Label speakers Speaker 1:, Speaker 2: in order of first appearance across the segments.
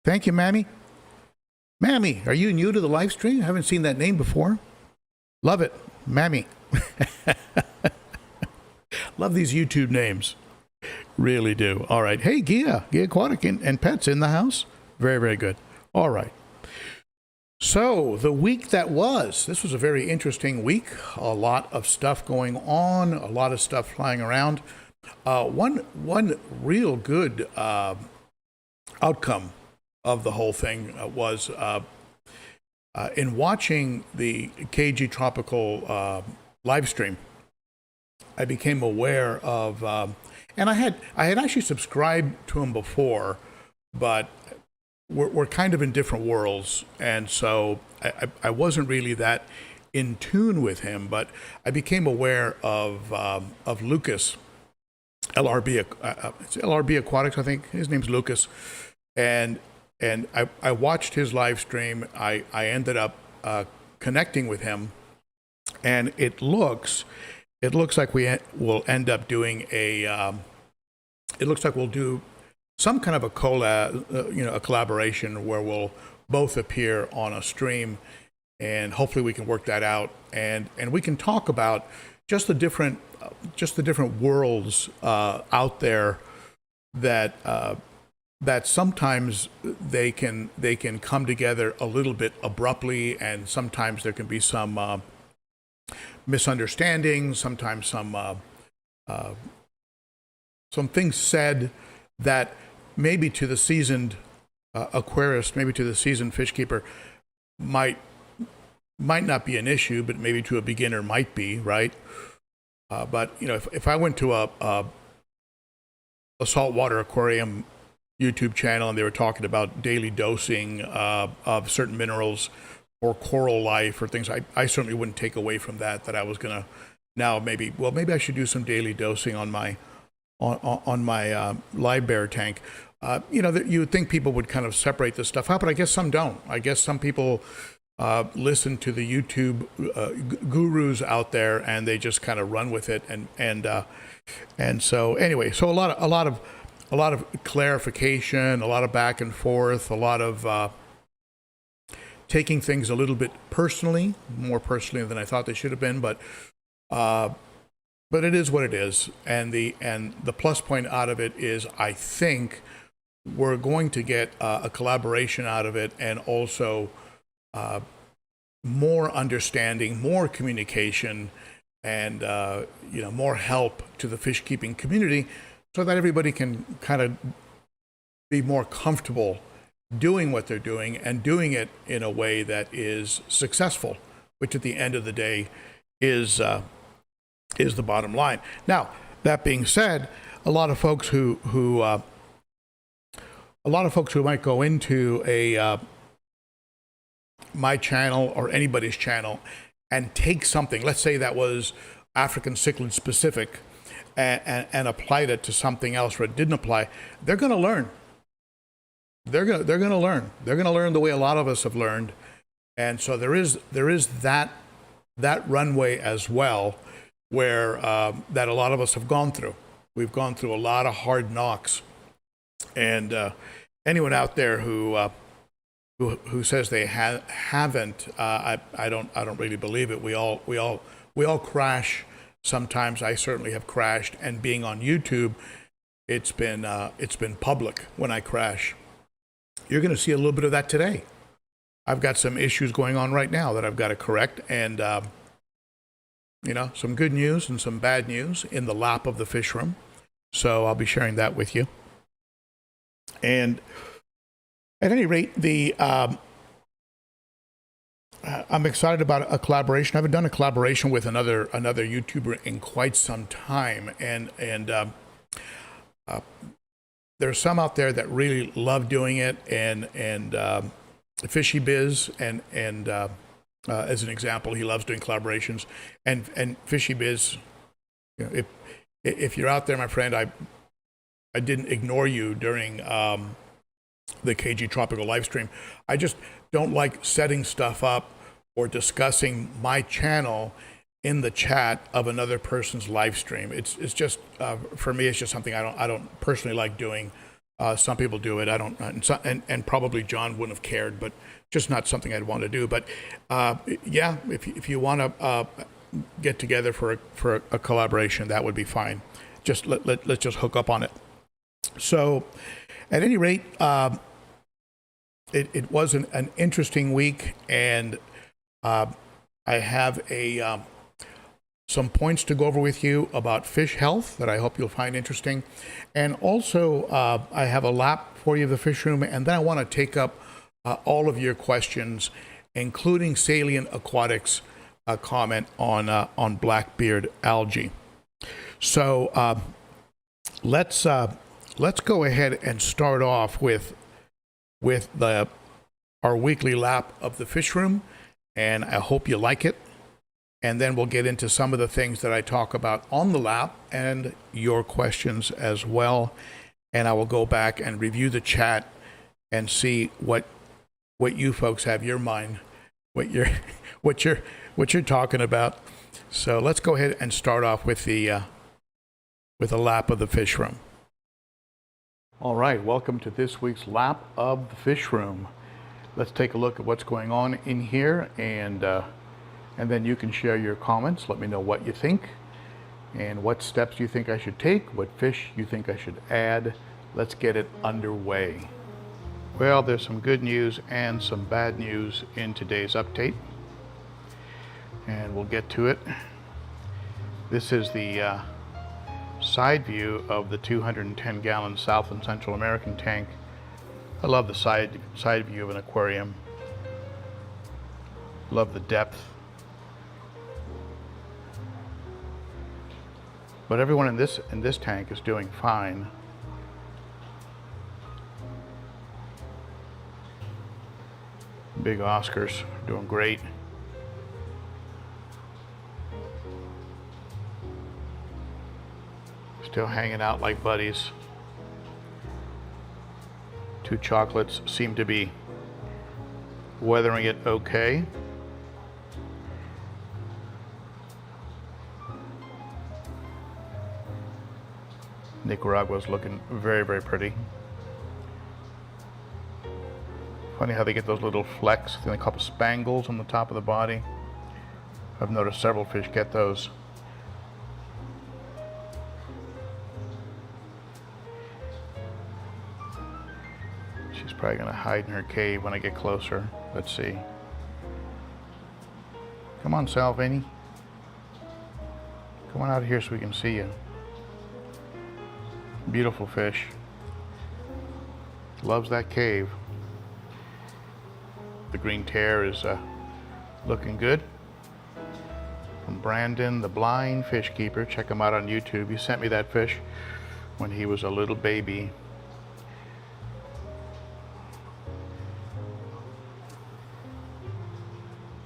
Speaker 1: Thank you, Mammy. Mammy, are you new to the live stream? I haven't seen that name before. Love it, Mammy. Love these YouTube names. Really do. All right. Hey, Gia Aquatic and Pets in the house. Very, very good. All right. So the week that was, this was a very interesting week. A lot of stuff going on, a lot of stuff flying around. One real good outcome of the whole thing was in watching the KG Tropical live stream, I became aware of, and I had actually subscribed to him before, but we're kind of in different worlds, and so I wasn't really that in tune with him. But I became aware of Lucas, LRB, it's LRB Aquatics, I think his name's Lucas, and I watched his live stream. I ended up connecting with him, and it looks like we will end up doing a. It looks like we'll do some kind of a a collaboration where we'll both appear on a stream, and hopefully we can work that out, and we can talk about just the different worlds out there that sometimes they can come together a little bit abruptly, and sometimes there can be some misunderstandings, sometimes some things said that maybe to the seasoned aquarist, maybe to the seasoned fish keeper might not be an issue, but maybe to a beginner might be, right? But if I went to a saltwater aquarium YouTube channel and they were talking about daily dosing of certain minerals or coral life or things, I certainly wouldn't take away from that I was gonna now maybe I should do some daily dosing on my Livebearer tank. That you would think people would kind of separate this stuff out, but I guess some don't. I guess some people listen to the YouTube gurus out there and they just kind of run with it, and so anyway, so a lot of clarification, a lot of back and forth, a lot of taking things a little bit personally, more personally than I thought they should have been, but it is what it is, and the plus point out of it is I think we're going to get a collaboration out of it, and also more understanding, more communication, and more help to the fish keeping community, so that everybody can kind of be more comfortable doing what they're doing and doing it in a way that is successful, which at the end of the day is the bottom line. Now, that being said, a lot of folks who might go into my channel or anybody's channel and take something, let's say that was African cichlid specific, and applied it to something else where it didn't apply, they're going to learn. They're going to learn. They're going to learn the way a lot of us have learned, and so there is that runway as well, where that a lot of us have gone through. We've gone through a lot of hard knocks, and anyone out there who says they haven't, I don't really believe it. We all crash sometimes. I certainly have crashed, and being on YouTube, it's been public when I crash. You're going to see a little bit of that today. I've got some issues going on right now that I've got to correct, and some good news and some bad news in the lap of the fish room. So I'll be sharing that with you. And at any rate, I'm excited about a collaboration. I haven't done a collaboration with another YouTuber in quite some time, and there's some out there that really love doing it, and Fishy Biz and as an example, he loves doing collaborations, and Fishy Biz. If you're out there, my friend, I didn't ignore you during the KG Tropical live stream. I just don't like setting stuff up or discussing my channel in the chat of another person's live stream. It's just for me, it's just something I don't personally like doing. Some people do it. I don't, and probably John wouldn't have cared, but just not something I'd want to do. But yeah, if you want to get together for a collaboration, that would be fine. Just let's just hook up on it. So, at any rate, it was an interesting week, and I have some points to go over with you about fish health that I hope you'll find interesting. And also, I have a lap for you of the fish room, and then I want to take up all of your questions, including Salient Aquatics comment on Blackbeard algae. So let's go ahead and start off with our weekly lap of the fish room, and I hope you like it. And then we'll get into some of the things that I talk about on the lap and your questions as well. And I will go back and review the chat and see what you folks have your mind, what you're talking about. So let's go ahead and start off with a lap of the fish room. All right, welcome to this week's lap of the fish room. Let's take a look at what's going on in here, and then you can share your comments. Let me know what you think and what steps you think I should take, what fish you think I should add. Let's get it underway. Well, there's some good news and some bad news in today's update, and we'll get to it. This is the side view of the 210-gallon South and Central American tank. I love the side view of an aquarium. Love the depth. But everyone in this tank is doing fine. Big Oscars doing great. Still hanging out like buddies. Two Cichlids seem to be weathering it okay. Nicaragua's looking very, very pretty. Funny how they get those little flecks, they call them spangles on the top of the body. I've noticed several fish get those. She's probably going to hide in her cave when I get closer. Let's see. Come on, Salvini. Come on out here so we can see you. Beautiful fish. Loves that cave. The green tear is looking good. From Brandon, the blind fish keeper. Check him out on YouTube. He sent me that fish when he was a little baby.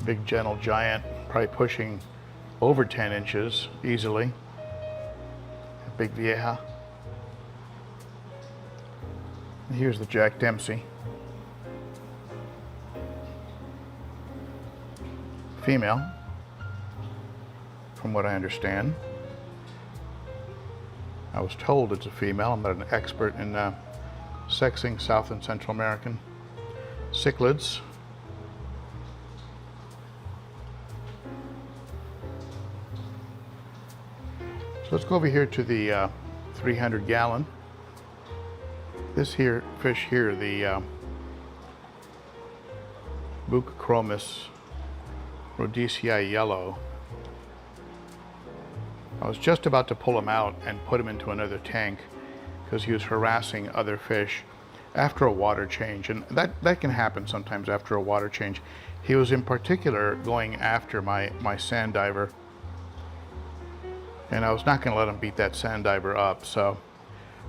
Speaker 1: Big gentle giant, probably pushing over 10 inches easily. Big vieja. And here's the Jack Dempsey. Female, from what I understand. I was told it's a female. I'm not an expert in sexing South and Central American cichlids. So let's go over here to the 300-gallon. This here fish here, the Bucchromis rhodesii yellow. I was just about to pull him out and put him into another tank because he was harassing other fish after a water change, and that can happen sometimes after a water change. He was in particular going after my sand diver, and I was not going to let him beat that sand diver up, so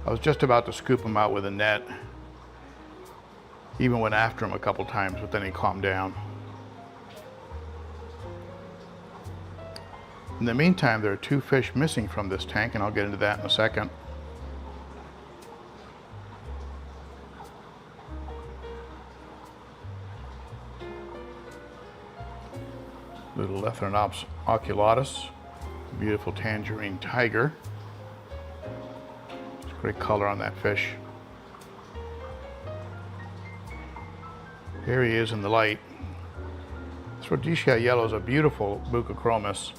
Speaker 1: I was just about to scoop him out with a net. Even went after him a couple times, but then he calmed down. In the meantime, there are two fish missing from this tank, and I'll get into that in a second. Little Lethrinops oculatus, beautiful tangerine tiger. It's great color on that fish. Here he is in the light. This Rhodesia yellow is a beautiful buccochromis.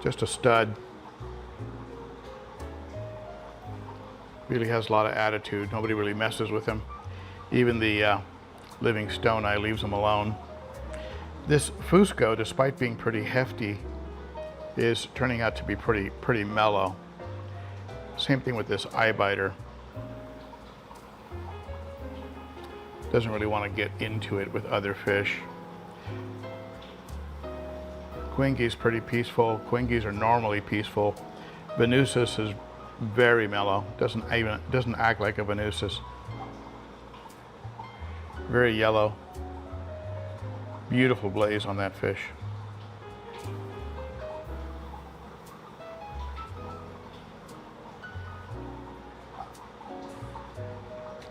Speaker 1: Just a stud. Really has a lot of attitude. Nobody really messes with him. Even the living stone eye leaves him alone. This Fusco, despite being pretty hefty, is turning out to be pretty mellow. Same thing with this eye biter. Doesn't really want to get into it with other fish. Quingi's pretty peaceful. Quingis are normally peaceful. Venusus is very mellow. Doesn't act like a Venusus. Very yellow. Beautiful blaze on that fish.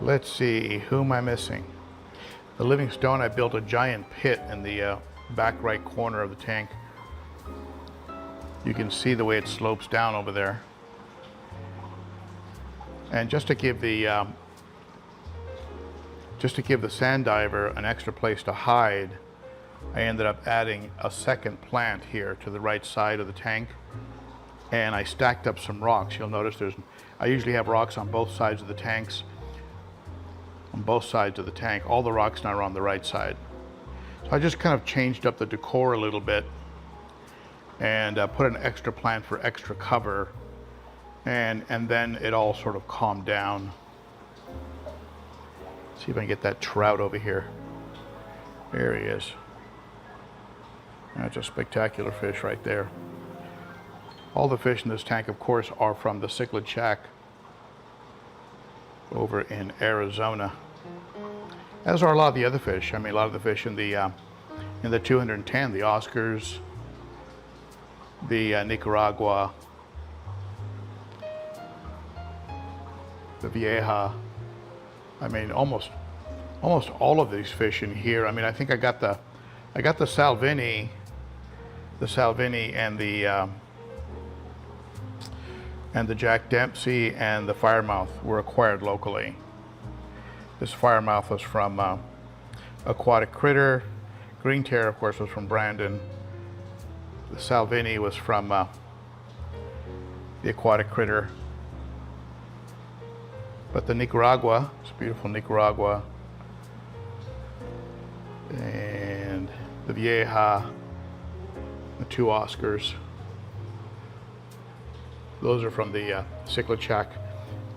Speaker 1: Let's see, who am I missing? The living stone, I built a giant pit in the back right corner of the tank. You can see the way it slopes down over there. And just to give the sand diver an extra place to hide, I ended up adding a second plant here to the right side of the tank. And I stacked up some rocks. You'll notice I usually have rocks on both sides of the tanks. On both sides of the tank. All the rocks now are on the right side. So I just kind of changed up the decor a little bit and put an extra plant for extra cover, and then it all sort of calmed down. See if I can get that trout over here. There he is. That's a spectacular fish right there. All the fish in this tank, of course, are from the Cichlid shack over in Arizona, as are a lot of the other fish. I mean, a lot of the fish in the 210, the Oscars, the Nicaragua, the Vieja. I mean, almost all of these fish in here. I mean, I think I got the Salvini, and the Jack Dempsey and the Firemouth were acquired locally. This Firemouth was from Aquatic Critter. Green Terror, of course, was from Brandon. The Salvini was from the Aquatic Critter. But the Nicaragua, it's beautiful Nicaragua, and the Vieja, the two Oscars, those are from the Cichlid shack.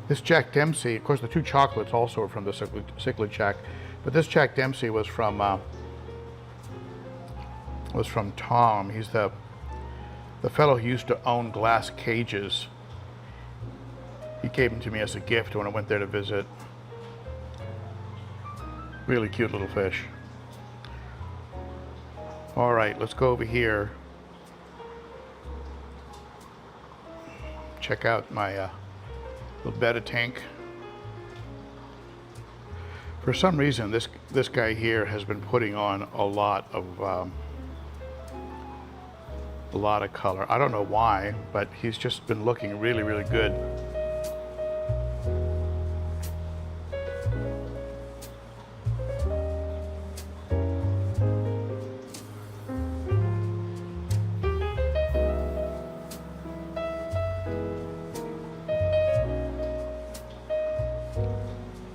Speaker 1: This Jack Dempsey, of course, the two chocolates also are from the Cichlid shack, but this Jack Dempsey was from Tom. He's the fellow who used to own glass cages. He gave them to me as a gift when I went there to visit. Really cute little fish. All right, let's go over here. Check out my little Betta tank. For some reason, this guy here has been putting on a lot of color. I don't know why, but he's just been looking really, really good.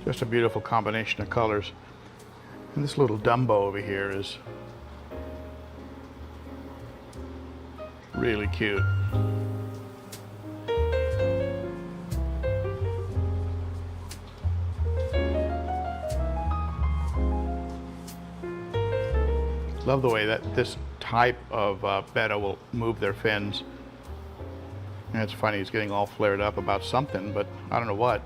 Speaker 1: Just a beautiful combination of colors. And this little Dumbo over here is really cute. Love the way that this type of Betta will move their fins. And it's funny, he's getting all flared up about something, but I don't know what.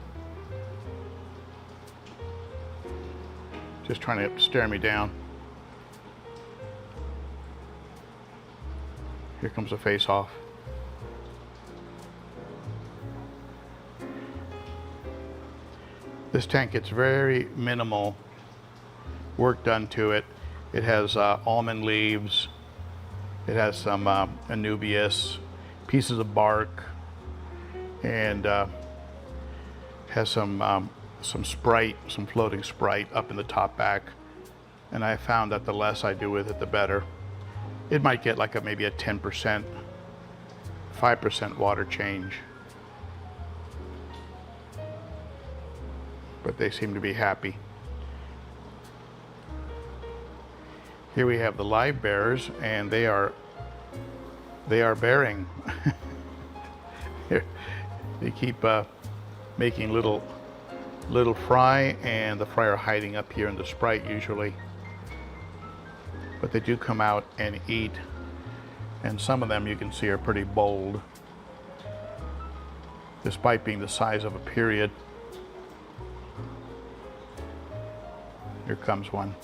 Speaker 1: Just trying to stare me down. Here comes the face off. This tank gets very minimal work done to it. It has almond leaves. It has some anubias, pieces of bark, and has some some Sprite, some floating Sprite up in the top back. And I found that the less I do with it, the better. It might get like maybe a 10%, 5% water change. But they seem to be happy. Here we have the Livebearers, and they are bearing. Here, they keep making little fry, and the fry are hiding up here in the Sprite usually. But they do come out and eat, and some of them you can see are pretty bold, despite being the size of a period. Here comes one.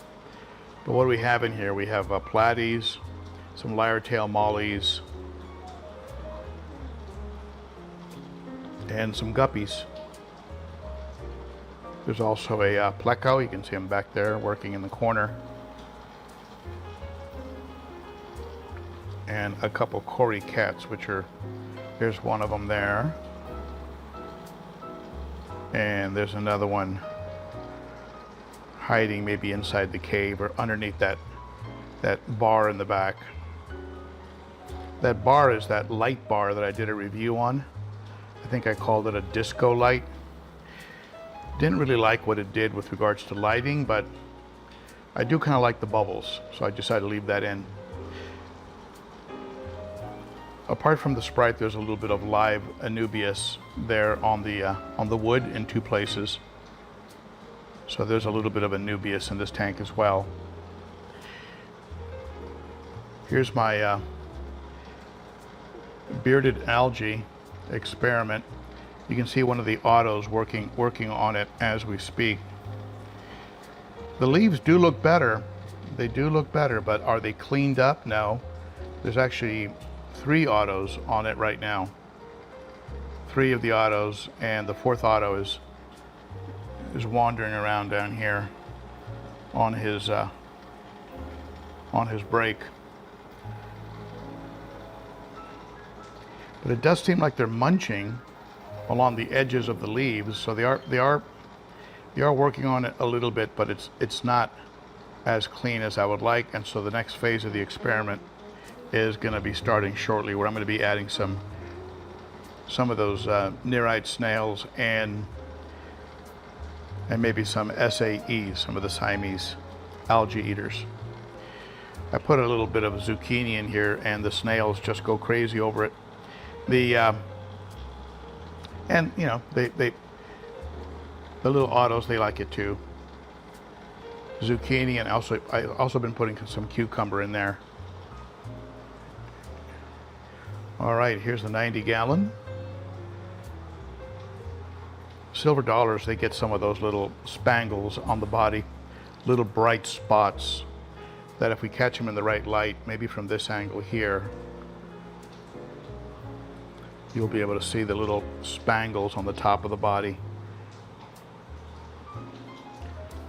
Speaker 1: But what do we have in here? We have platies, some lyre-tail mollies, and some guppies. There's also a pleco. You can see him back there working in the corner. And a couple cory cats, which are, here's one of them there. And there's another one hiding maybe inside the cave or underneath that bar in the back. That bar is that light bar that I did a review on. I think I called it a disco light. Didn't really like what it did with regards to lighting, but I do kind of like the bubbles, so I decided to leave that in. Apart from the Sprite, there's a little bit of live Anubias there on the wood in two places. So there's a little bit of Anubias in this tank as well. Here's my bearded algae experiment. You can see one of the autos working on it as we speak. The leaves do look better. They do look better, but are they cleaned up? No. There's actually 3 autos on it right now. 3 of the autos, and the 4th auto is wandering around down here on his break. But it does seem like they're munching along the edges of the leaves, so they are working on it a little bit, but it's not as clean as I would like. And so the next phase of the experiment is going to be starting shortly, where I'm going to be adding some of those nereid snails and maybe some SAEs, some of the Siamese algae eaters. I put a little bit of zucchini in here, and the snails just go crazy over it. And you know, the little autos, they like it too. Zucchini, and I also been putting some cucumber in there. All right, here's the 90-gallon. Silver dollars, they get some of those little spangles on the body, little bright spots that if we catch them in the right light, maybe from this angle here, you'll be able to see the little spangles on the top of the body.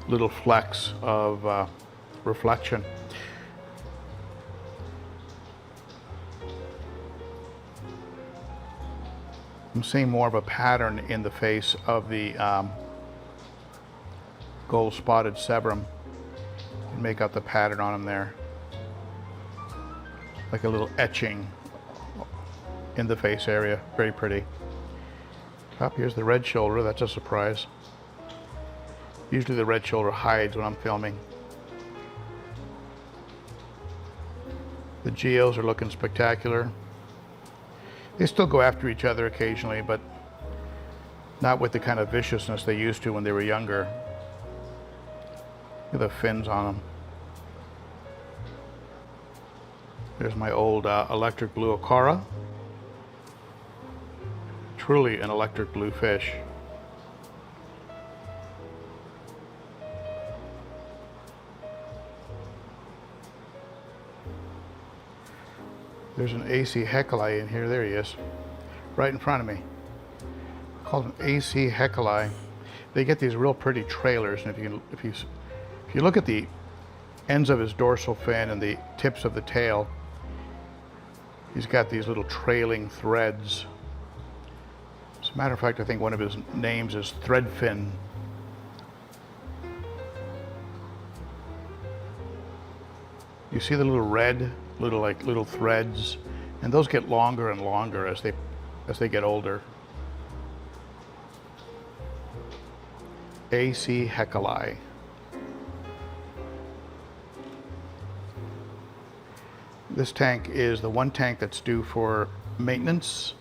Speaker 1: Little flecks of reflection. I'm seeing more of a pattern in the face of the gold spotted sebrum. You can make out the pattern on them there, like a little etching in the face area. Very pretty. Up here's the red shoulder. That's a surprise. Usually the red shoulder hides when I'm filming. The geos are looking spectacular. They still go after each other occasionally, but not with the kind of viciousness they used to when they were younger. Look at the fins on them. There's my old electric blue Ochart. Truly an electric blue fish. There's an AC Hecali in here. There he is, right in front of me. Called an AC Hecali. They get these real pretty trailers, and if you look at the ends of his dorsal fin and the tips of the tail, he's got these little trailing threads. As a matter of fact, I think one of his names is Threadfin. You see the little red, little threads, and those get longer and longer as they get older. AC Hecali. This tank is the one tank that's due for maintenance.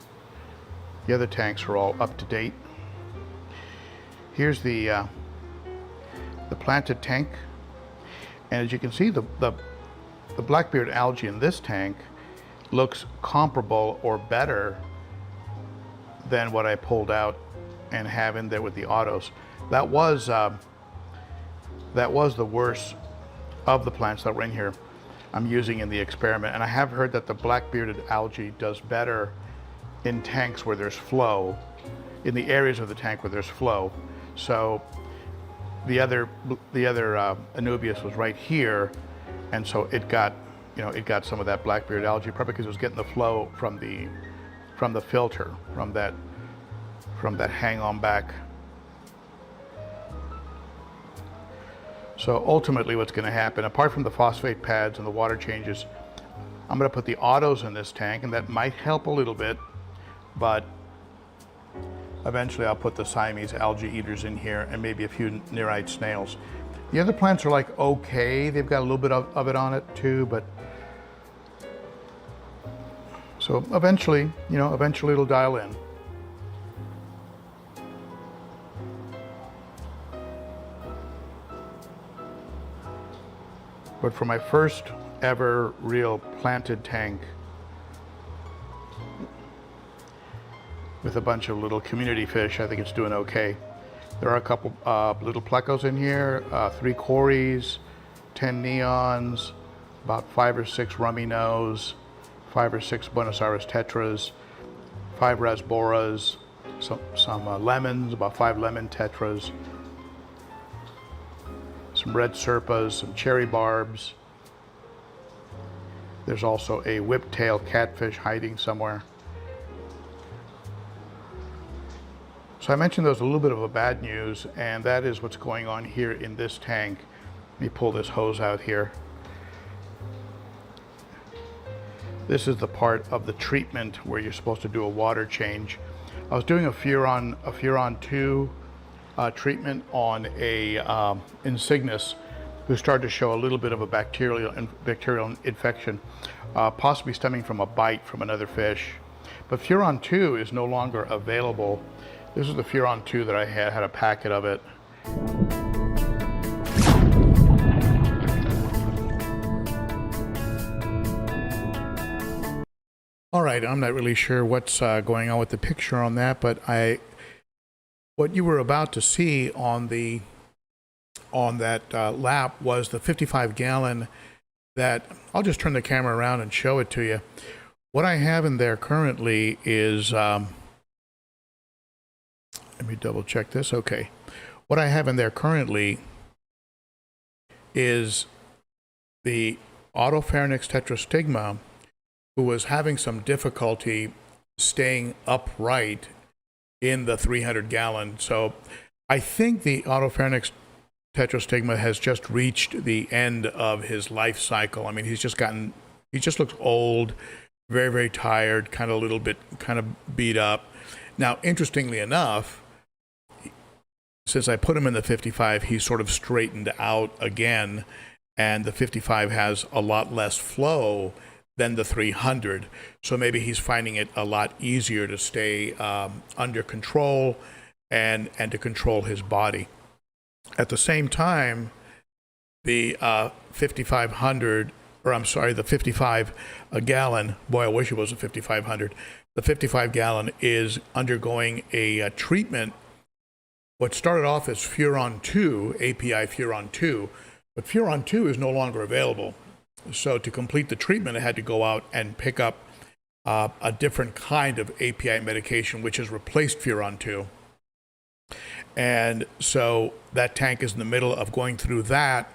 Speaker 1: The other tanks are all up to date. Here's the planted tank, and as you can see, the Blackbeard algae in this tank looks comparable or better than what I pulled out and have in there with the autos. That was the worst of the plants that were in here I'm using in the experiment, and I have heard that the black-bearded algae does better in tanks where there's flow, in the areas of the tank where there's flow. So the other Anubias was right here, and so it got some of that black-bearded algae, probably because it was getting the flow from the filter, from that hang-on back. So ultimately what's going to happen, apart from the phosphate pads and the water changes, I'm going to put the autos in this tank, and that might help a little bit, but eventually I'll put the Siamese algae eaters in here and maybe a few nearite snails. The other plants are like okay, they've got a little bit of it on it too, but so eventually it'll dial in. But for my first ever real planted tank with a bunch of little community fish, I think it's doing okay. There are a couple little plecos in here, 3 cories, 10 neons, about 5 or 6 rummy nose, 5 or 6 Buenos Aires tetras, 5 rasboras, some lemons, about 5 lemon tetras, some red serpas, some cherry barbs. There's also a whiptail catfish hiding somewhere. So I mentioned there's a little bit of a bad news, and that is what's going on here in this tank. Let me pull this hose out here. This is the part of the treatment where you're supposed to do a water change. I was doing a Furon 2 treatment on a Insignis who started to show a little bit of a bacterial infection, possibly stemming from a bite from another fish. But Furon 2 is no longer available. This is the Furon 2 that I had a packet of it. All right, I'm not really sure what's going on with the picture on that, but what you were about to see on that lap was the 55-gallon that, I'll just turn the camera around and show it to you. What I have in there currently is, let me double check this, okay. What I have in there currently is the Otopharynx tetrastigma, who was having some difficulty staying upright in the 300-gallon. So I think the Otopharynx tetrastigma has just reached the end of his life cycle. I mean, he just looks old, very, very tired, kind of beat up. Now, interestingly enough, since I put him in the 55, he's sort of straightened out again, and the 55 has a lot less flow than the 300. So maybe he's finding it a lot easier to stay under control and to control his body. At the same time, the 5500, or I'm sorry, the 55 a gallon, boy, I wish it was a 5500. The 55 gallon is undergoing a treatment. What started off as Furon 2, API Furon 2, but Furon 2 is no longer available. So to complete the treatment, I had to go out and pick up a different kind of API medication, which has replaced Furon 2. And so that tank is in the middle of going through that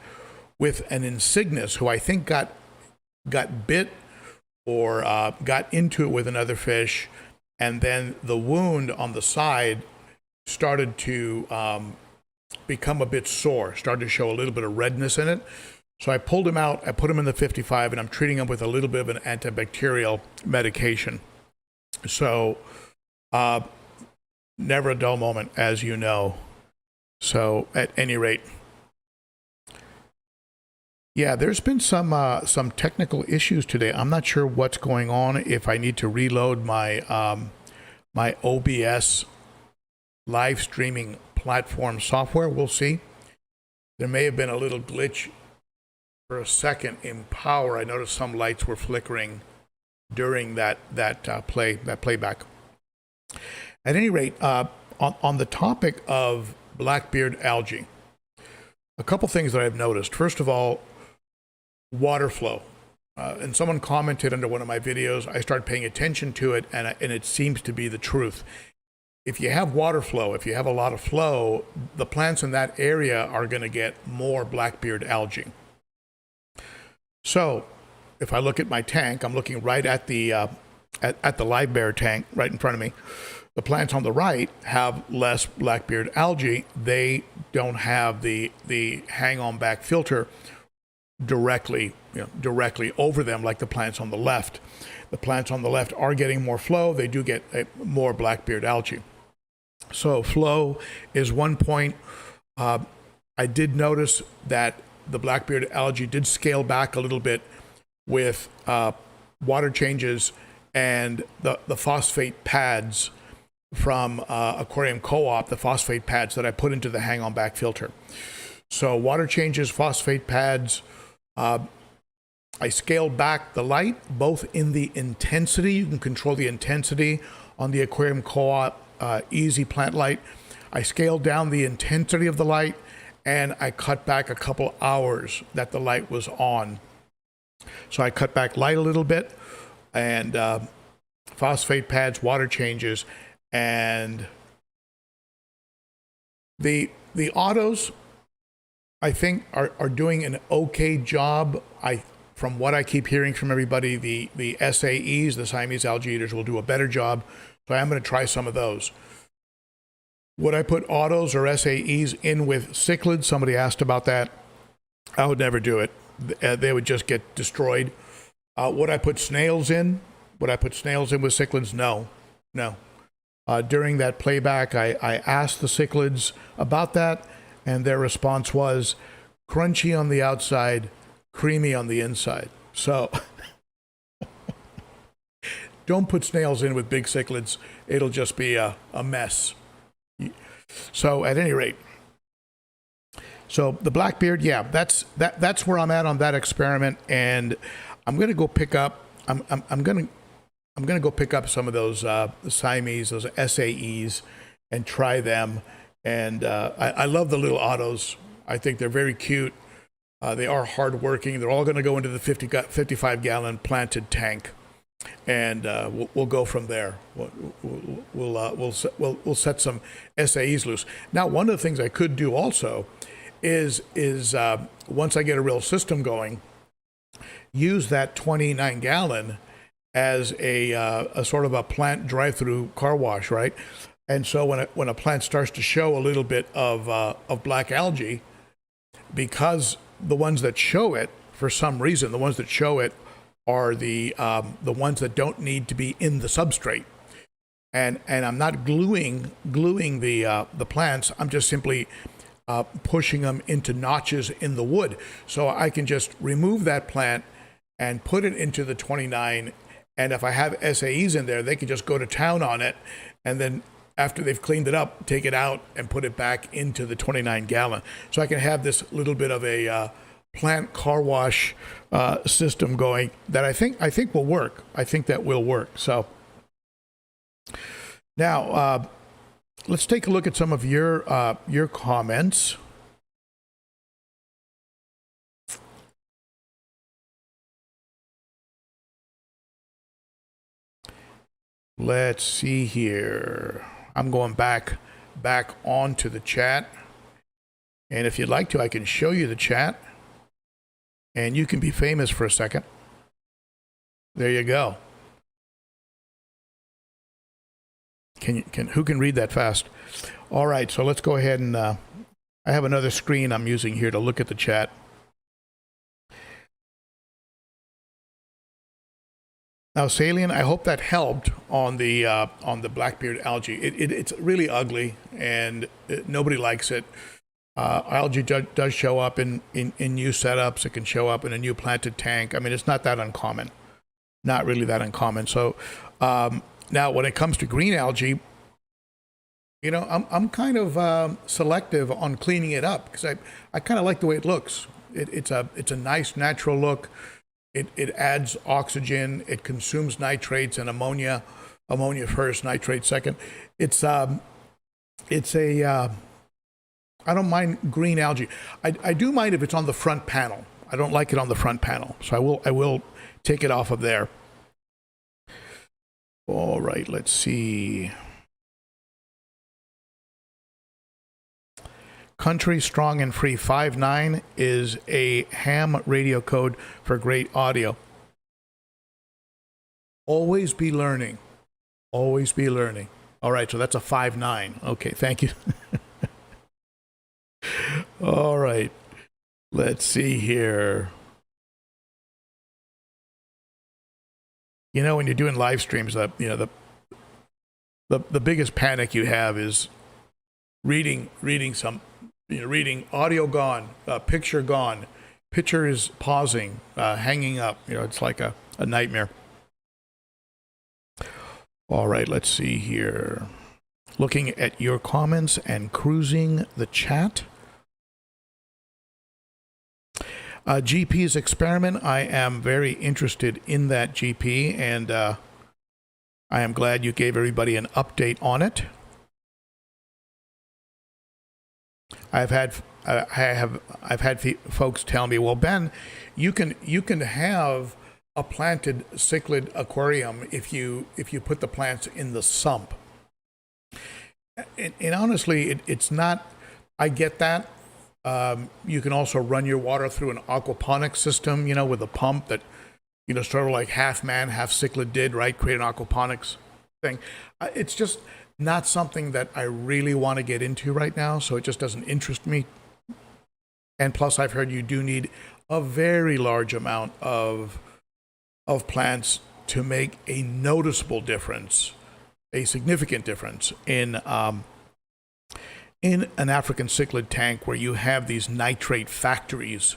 Speaker 1: with an Insignis, who I think got bit or got into it with another fish, and then the wound on the side started to become a bit sore, started to show a little bit of redness in it. So I pulled him out, I put him in the 55, and I'm treating him with a little bit of an antibacterial medication. So never a dull moment, as you know. So at any rate, yeah, there's been some technical issues today. I'm not sure what's going on. If I need to reload my my OBS live streaming platform software, we'll see. There may have been a little glitch for a second in power. I noticed some lights were flickering during that playback. At any rate, on the topic of Blackbeard algae, a couple things that I've noticed. First of all, water flow. And someone commented under one of my videos. I started paying attention to it, and it seems to be the truth. If you have water flow, if you have a lot of flow, the plants in that area are going to get more Blackbeard algae. So if I look at my tank, I'm looking right at the Livebearer tank right in front of me. The plants on the right have less Blackbeard algae. They don't have the hang-on back filter directly over them like the plants on the left. The plants on the left are getting more flow. They do get more Blackbeard algae. So flow is one point. I did notice that the Blackbeard algae did scale back a little bit with water changes and the phosphate pads from Aquarium Co-op, the phosphate pads that I put into the hang-on back filter. So water changes, phosphate pads. I scaled back the light, both in the intensity. You can control the intensity on the Aquarium Co-op Easy Plant Light. I scaled down the intensity of the light, and I cut back a couple hours that the light was on. So I cut back light a little bit, and phosphate pads, water changes, and the autos, I think, are doing an okay job. From what I keep hearing from everybody, the SAEs, the Siamese algae eaters, will do a better job. So I'm going to try some of those. Would I put autos or SAEs in with cichlids? Somebody asked about that. I would never do it. They would just get destroyed. Would I put snails in? Would I put snails in with cichlids? No. During that playback, I asked the cichlids about that, and their response was crunchy on the outside, creamy on the inside. So don't put snails in with big cichlids. It'll just be a mess. So at any rate, so the Blackbeard, yeah, that's where I'm at on that experiment, and I'm gonna go pick up. I'm gonna go pick up some of those Siamese, those SAEs, and try them. And I love the little autos. I think they're very cute. They are hardworking. They're all going to go into the 55-gallon planted tank, and we'll go from there. We'll set some SAEs loose. Now, one of the things I could do also is once I get a real system going, use that 29-gallon as a sort of a plant drive-through car wash, right? And so when a plant starts to show a little bit of black algae, because the ones that show it, for some reason, the ones that show it are the ones that don't need to be in the substrate. And I'm not gluing the plants. I'm just simply pushing them into notches in the wood. So I can just remove that plant and put it into the 29. And if I have SAEs in there, they can just go to town on it. And then after they've cleaned it up, take it out and put it back into the 29-gallon. So I can have this little bit of a plant car wash system going that I think will work. I think that will work. So now let's take a look at some of your comments. Let's see here. I'm going back onto the chat. And if you'd like to, I can show you the chat. And you can be famous for a second. There you go. Who can read that fast? All right, so let's go ahead and I have another screen I'm using here to look at the chat. Now, saline, I hope that helped on the Blackbeard algae. It's really ugly, and nobody likes it. Algae does show up in new setups. It can show up in a new planted tank. I mean, it's not that uncommon. Not really that uncommon. So now when it comes to green algae, you know, I'm kind of selective on cleaning it up because I kind of like the way it looks. It's a nice natural look. It adds oxygen. It consumes nitrates and ammonia. Ammonia first, nitrate second. I don't mind green algae. I do mind if it's on the front panel. I don't like it on the front panel, so I will take it off of there. All right, let's see. Country Strong and Free 59 is a ham radio code for great audio. Always be learning. Always be learning. All right, so that's a 59. Okay, thank you. All right, let's see here. You know, when you're doing live streams, you know, the biggest panic you have is reading audio gone, picture gone, picture is pausing, hanging up. You know, it's like a nightmare. All right, let's see here. Looking at your comments and cruising the chat. GP's experiment, I am very interested in that, GP, and I am glad you gave everybody an update on it. I've had folks tell me, well, Ben, you can have a planted cichlid aquarium if you put the plants in the sump. And honestly, it's not. I get that. You can also run your water through an aquaponics system, you know, with a pump that, you know, sort of like half man, half cichlid did, right? Create an aquaponics thing. It's just not something that I really want to get into right now, so it just doesn't interest me. And plus, I've heard you do need a very large amount of plants to make a noticeable difference, a significant difference in an African cichlid tank where you have these nitrate factories,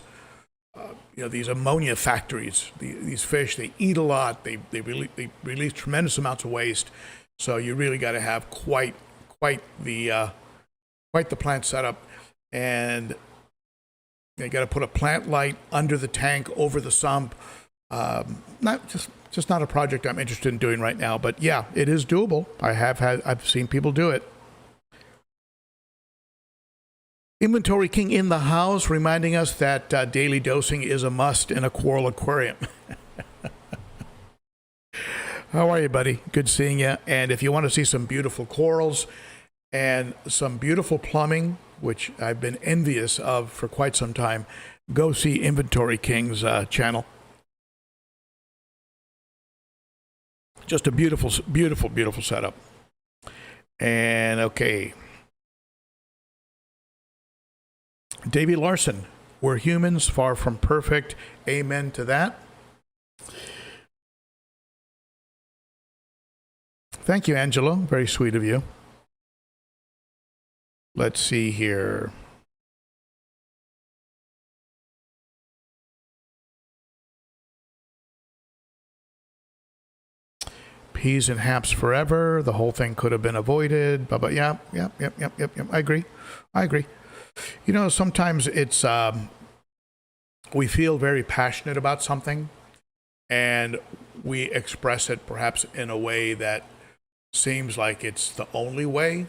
Speaker 1: you know, these ammonia factories. These fish, they eat a lot. They release tremendous amounts of waste. So you really got to have quite the plant setup, and you got to put a plant light under the tank over the sump. Not just not a project I'm interested in doing right now, but yeah, it is doable. I've seen people do it. Inventory King in the house, reminding us that daily dosing is a must in a coral aquarium. How are you, buddy? Good seeing you. And if you want to see some beautiful corals and some beautiful plumbing, which I've been envious of for quite some time, go see Inventory King's channel. Just a beautiful, beautiful, beautiful setup. And okay. Davey Larson, we're humans, far from perfect. Amen to that. Thank you, Angelo. Very sweet of you. Let's see here. Peas and haps forever. The whole thing could have been avoided. But yeah. I agree. You know, sometimes it's we feel very passionate about something, and we express it perhaps in a way that seems like it's the only way.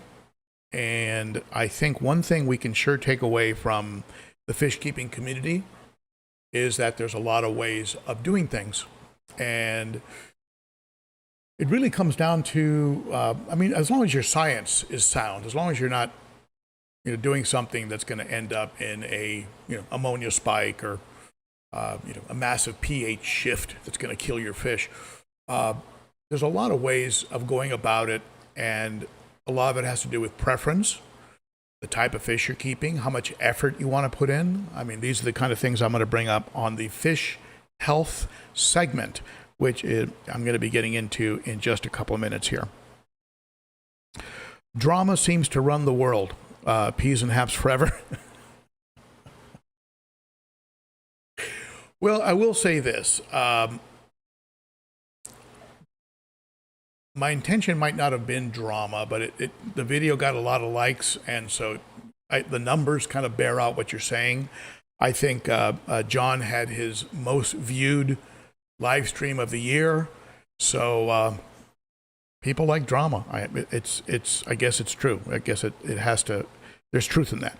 Speaker 1: And I think one thing we can sure take away from the fish keeping community is that there's a lot of ways of doing things, and it really comes down to I mean, as long as your science is sound, as long as you're not, you know, doing something that's going to end up in a, you know, ammonia spike or you know, a massive pH shift that's going to kill your fish. There's a lot of ways of going about it, and a lot of it has to do with preference, the type of fish you're keeping, how much effort you want to put in. I mean, these are the kind of things I'm going to bring up on the fish health segment which is, I'm going to be getting into in just a couple of minutes here. Drama seems to run the world. Peas and haps forever. Well, I will say this. My intention might not have been drama, but the video got a lot of likes, and so the numbers kind of bear out what you're saying. I think John had his most viewed live stream of the year, so people like drama. I guess it's true. I guess it has to. There's truth in that.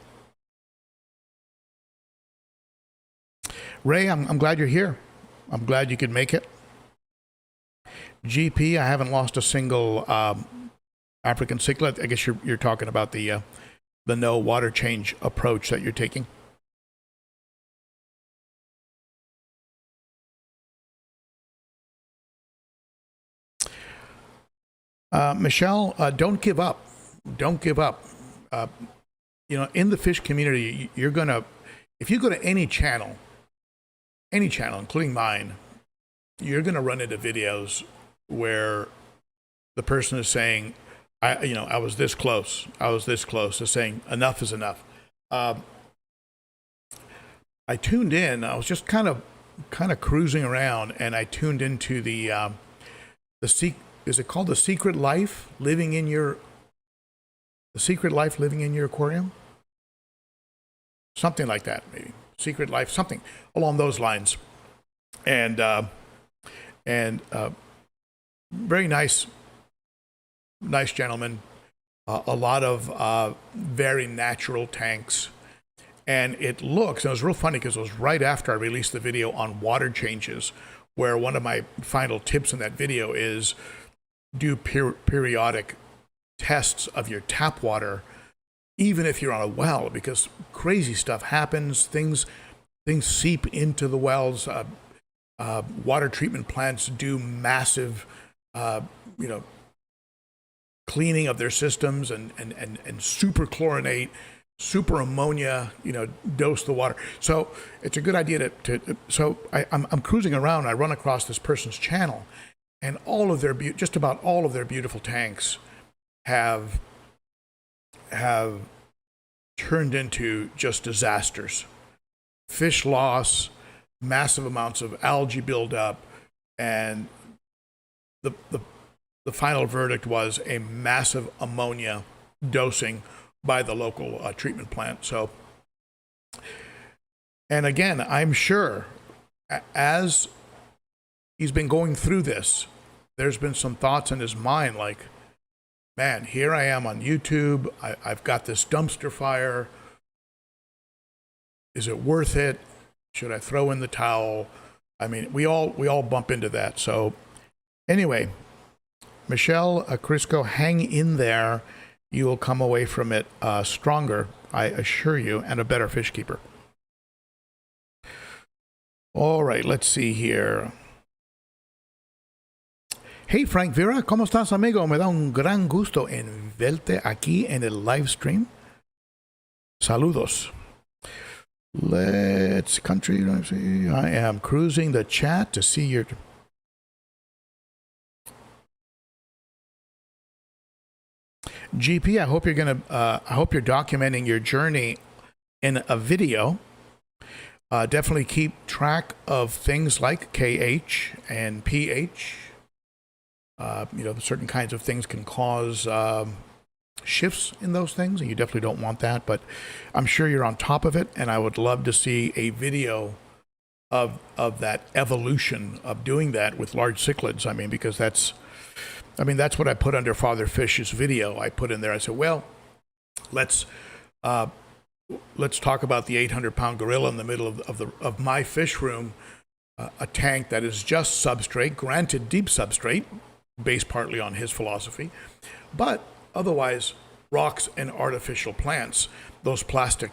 Speaker 1: Ray, I'm glad you're here. I'm glad you could make it. GP, I haven't lost a single African cichlid. I guess you're talking about the no water change approach that you're taking. Michelle, don't give up. Don't give up. In the fish community, you're gonna, if you go to any channel, including mine, you're gonna run into videos where the person is saying, I was this close to saying enough is enough. I tuned in. I was just kind of cruising around, and I tuned into is it called the Secret Life living in your aquarium? Something like that, maybe. Secret Life, something along those lines. And very nice gentleman, a lot of very natural tanks. And it was real funny because it was right after I released the video on water changes, where one of my final tips in that video is do periodic tests of your tap water, even if you're on a well, because crazy stuff happens. Things seep into the wells. Water treatment plants do massive cleaning of their systems and super chlorinate, super ammonia, dose the water. So it's a good idea so I'm cruising around, I run across this person's channel, and just about all of their beautiful tanks have turned into just disasters. Fish loss, massive amounts of algae buildup, and the final verdict was a massive ammonia dosing by the local treatment plant. So, and again, I'm sure as he's been going through this, there's been some thoughts in his mind like, man, here I am on YouTube. I've got this dumpster fire. Is it worth it? Should I throw in the towel? I mean, we all bump into that. So anyway, Michelle Crisco, hang in there. You will come away from it stronger, I assure you, and a better fish keeper. All right, let's see here. Hey Frank Vera, ¿cómo estás, amigo? Me da un gran gusto en verte aquí en el live stream. Saludos. Let's country. I am cruising the chat to see your. GP, I hope you're documenting your journey in a video. Definitely keep track of things like KH and pH. Certain kinds of things can cause shifts in those things, and you definitely don't want that. But I'm sure you're on top of it, and I would love to see a video of that evolution of doing that with large cichlids. I mean, because that's what I put under Father Fish's video. I put in there, I said, well, let's talk about the 800-pound gorilla in the middle of my fish room, a tank that is just substrate, granted deep substrate, based partly on his philosophy, but otherwise rocks and artificial plants, those plastic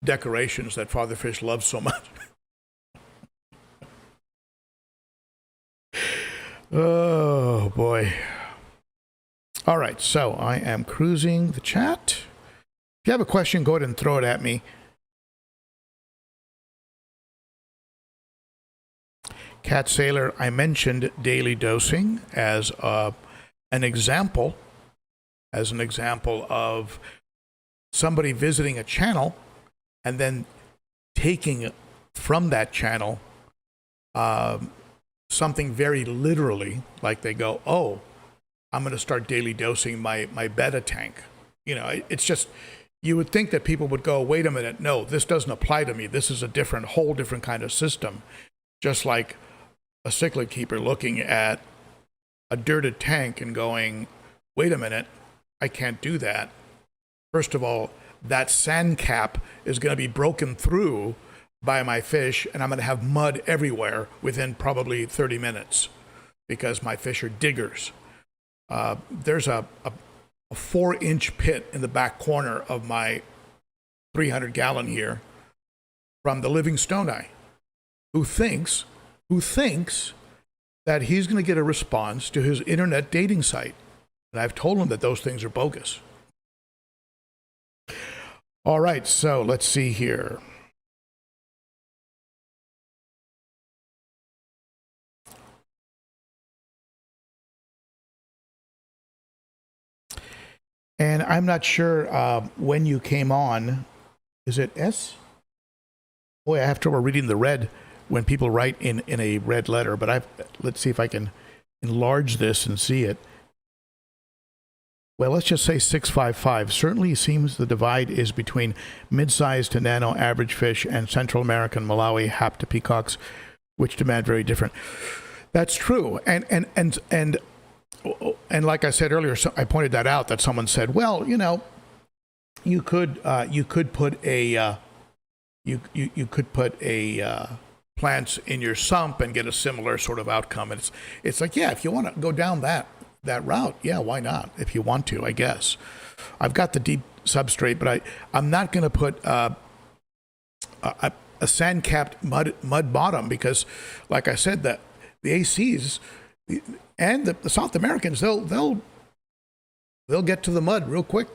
Speaker 1: decorations that Father Fish loves so much. Oh boy. All right, so I am cruising the chat. If you have a question, go ahead and throw it at me. Cat Sailor, I mentioned daily dosing as an example, of somebody visiting a channel and then taking from that channel something very literally, like they go, oh, I'm going to start daily dosing my Betta tank. You know, it's just, you would think that people would go, wait a minute, no, this doesn't apply to me. This is a whole different kind of system. Just like a cichlid keeper looking at a dirted tank and going, wait a minute, I can't do that. First of all, that sand cap is going to be broken through by my fish, and I'm going to have mud everywhere within probably 30 minutes because my fish are diggers. There's a 4-inch pit in the back corner of my 300-gallon here from the living stone eye, who thinks that he's going to get a response to his internet dating site. And I've told him that those things are bogus. All right, so let's see here. And I'm not sure when you came on. Is it S? Boy, I have trouble reading the red when people write in a red letter, but let's see if I can enlarge this and see it. Well, let's just say 655. Certainly seems the divide is between mid-sized to nano average fish and Central American Malawi hapta peacocks, which demand very different. That's true. And like I said earlier, I pointed that out, that someone said, well, you know, you could put a plants in your sump and get a similar sort of outcome. And it's like, yeah, if you want to go down that route, yeah, why not? If you want to, I guess. I've got the deep substrate, but I'm not going to put a sand-capped mud bottom because, like I said, that the ACs and the South Americans, they'll get to the mud real quick,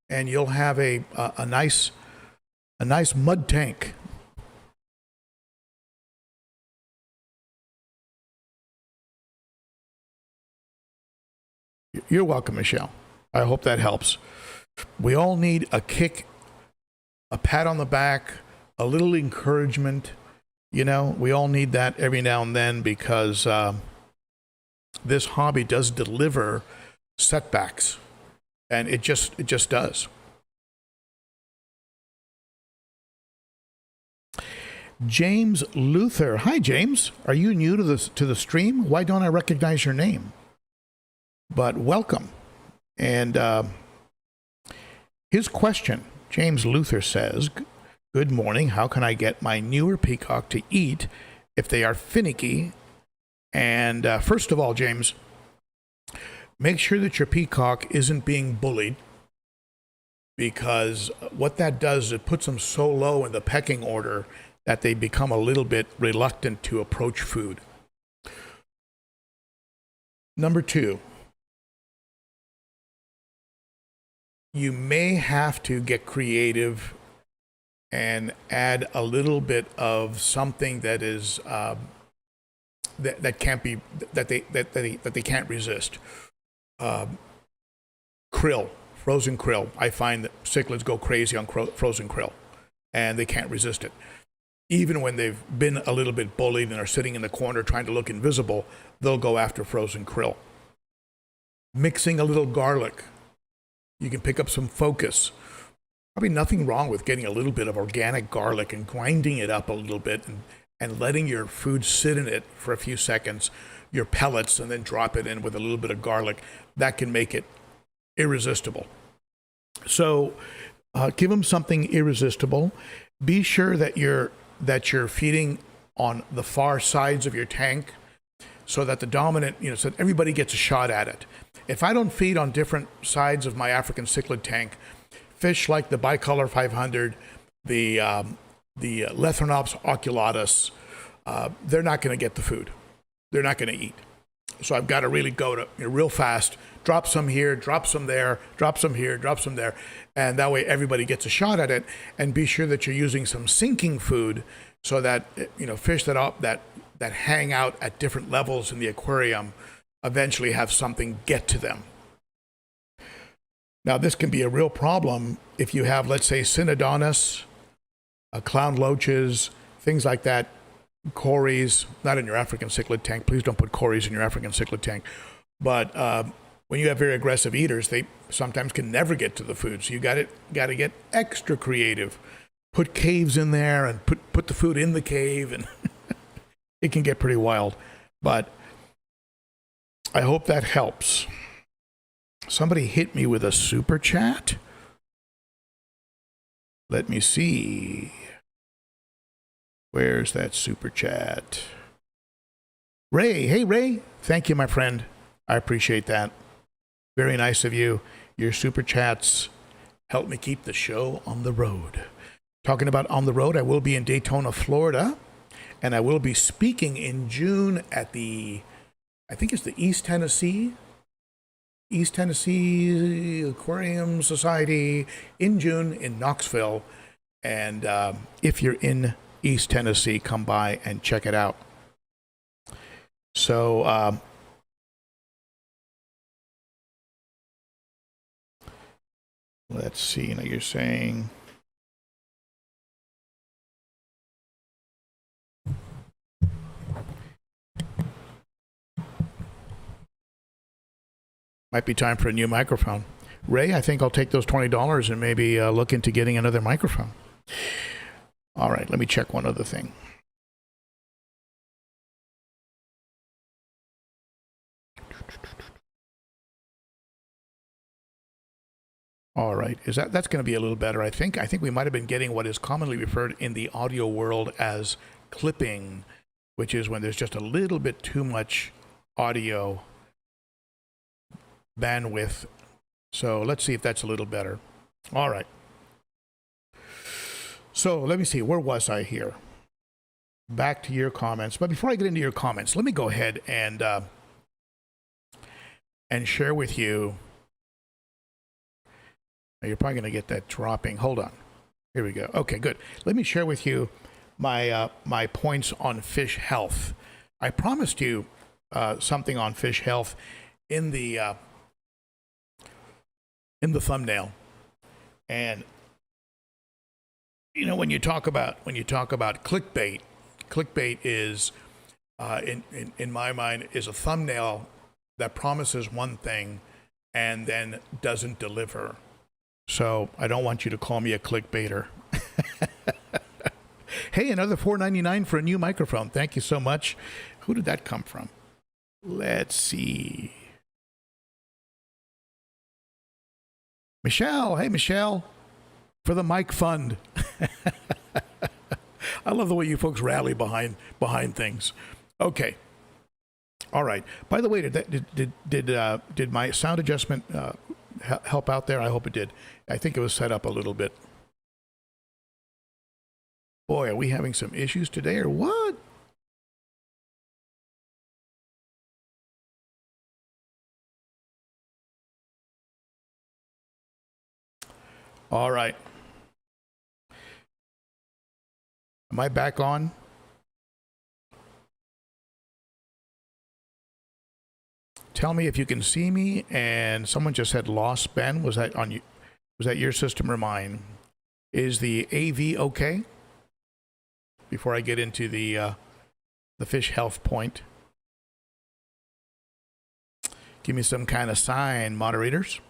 Speaker 1: and you'll have a nice mud tank. You're welcome, Michelle. I hope that helps. We all need a kick, a pat on the back, a little encouragement. You know, we all need that every now and then because this hobby does deliver setbacks, and it just does. James Luther. Hi, James. Are you new to the stream? Why don't I recognize your name? But welcome. And his question, James Luther says, good morning. How can I get my newer peacock to eat if they are finicky? And first of all, James, make sure that your peacock isn't being bullied, because what that does is it puts them so low in the pecking order that they become a little bit reluctant to approach food. Number 2, you may have to get creative and add a little bit of something that is that they can't resist. Krill, frozen krill. I find that cichlids go crazy on frozen krill, and they can't resist it. Even when they've been a little bit bullied and are sitting in the corner trying to look invisible, they'll go after frozen krill. Mixing a little garlic. You can pick up some focus. Probably nothing wrong with getting a little bit of organic garlic and grinding it up a little bit and letting your food sit in it for a few seconds, your pellets, and then drop it in with a little bit of garlic. That can make it irresistible. So give them something irresistible. Be sure that you're feeding on the far sides of your tank so that the dominant, so that everybody gets a shot at it. If I don't feed on different sides of my African cichlid tank, fish like the bicolor 500, the Lethrinops oculatus, they're not going to get the food. They're not going to eat. So I've got to really go to real fast, drop some here, drop some there, drop some here, drop some there, and that way everybody gets a shot at it. And be sure that you're using some sinking food so that fish that that hang out at different levels in the aquarium eventually have something get to them. Now, this can be a real problem if you have, let's say, Synodontis, clown loaches, things like that, cories, not in your African cichlid tank. Please don't put cories in your African cichlid tank. But when you have very aggressive eaters, they sometimes can never get to the food. So you got to get extra creative. Put caves in there and put the food in the cave, and it can get pretty wild. But I hope that helps. Somebody hit me with a super chat. Let me see. Where's that super chat? Ray. Hey, Ray. Thank you, my friend. I appreciate that. Very nice of you. Your super chats help me keep the show on the road. Talking about on the road, I will be in Daytona, Florida, and I will be speaking in June at I think it's the East Tennessee Aquarium Society in June in Knoxville. And if you're in East Tennessee, come by and check it out. So let's see. Now you're saying might be time for a new microphone. Ray, I think I'll take those $20 and maybe look into getting another microphone. All right, let me check one other thing. All right, that's going to be a little better, I think. I think we might have been getting what is commonly referred in the audio world as clipping, which is when there's just a little bit too much audio bandwidth. So let's see if that's a little better. All right. So let me see, where was I here? Back to your comments. But before I get into your comments, let me go ahead and share with you. Now you're probably going to get that dropping. Hold on. Here we go. Okay, good. Let me share with you my my points on fish health. I promised you something on fish health in the thumbnail, and you know, when you talk about clickbait is in my mind is a thumbnail that promises one thing and then doesn't deliver. So I don't want you to call me a clickbaiter. Hey, another $4.99 for a new microphone. Thank you so much. Who did that come from? Let's see. Michelle. Hey, Michelle. For the mic fund. I love the way you folks rally behind things. Okay. All right. By the way, did my sound adjustment help out there? I hope it did. I think it was set up a little bit. Boy, are we having some issues today or what? All right. Am I back on? Tell me if you can see me. And someone just said lost Ben. Was that on you? Was that your system or mine? Is the AV okay? Before I get into the fish health point, give me some kind of sign, moderators.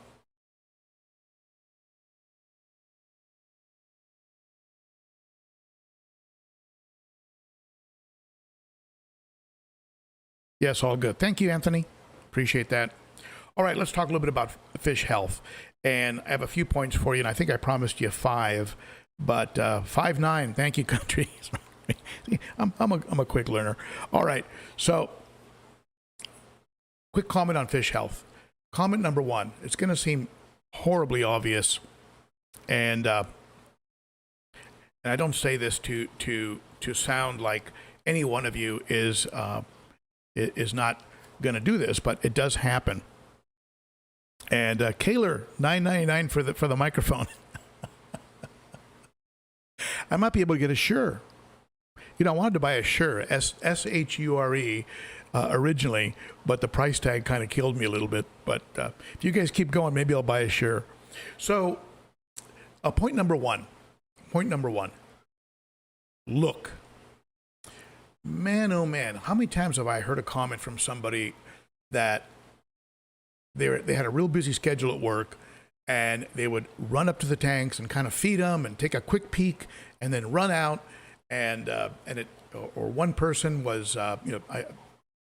Speaker 1: Yes, all good. Thank you, Anthony. Appreciate that. All right, let's talk a little bit about fish health. And I have a few points for you, and I think I promised you 5, but 5-9. Thank you, country. I'm a quick learner. All right, so quick comment on fish health. Comment number 1. It's going to seem horribly obvious, and I don't say this to sound like any one of you is not going to do this, but it does happen. And Kaler, $9.99 for the microphone. I might be able to get a sure. I wanted to buy a Shure, Shure, originally, but the price tag kind of killed me a little bit. But if you guys keep going, maybe I'll buy a Shure. So, point number one. Look. Man, oh man, how many times have I heard a comment from somebody that they had a real busy schedule at work, and they would run up to the tanks and kind of feed them and take a quick peek and then run out, or one person was,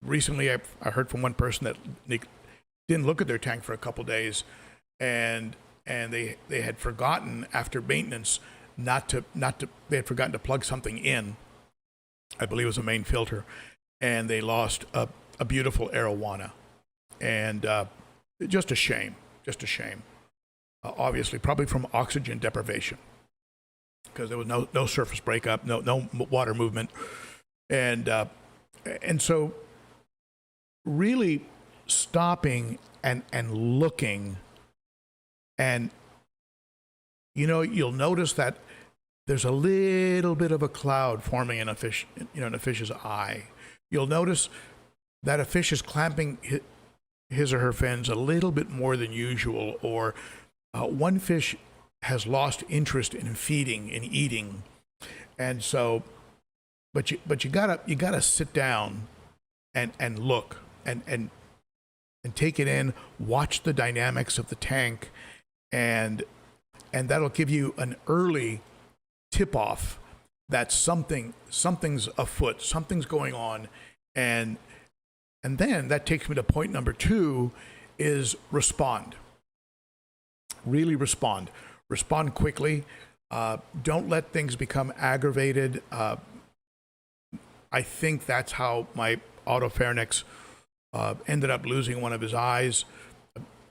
Speaker 1: recently I heard from one person that they didn't look at their tank for a couple days, and they had forgotten after maintenance they had forgotten to plug something in. I believe it was a main filter, and they lost a beautiful arowana, and just a shame. Obviously, probably from oxygen deprivation, because there was no surface breakup, no water movement, and so really stopping and looking, and you'll notice that there's a little bit of a cloud forming in a fish, in a fish's eye. You'll notice that a fish is clamping his or her fins a little bit more than usual, or one fish has lost interest in feeding and eating, and so, but you gotta sit down and look and take it in, watch the dynamics of the tank, and that'll give you an early tip-off that something's afoot, something's going on, and then that takes me to point number 2, is respond. Really respond quickly. Don't let things become aggravated. I think that's how my Autopharynx ended up losing one of his eyes.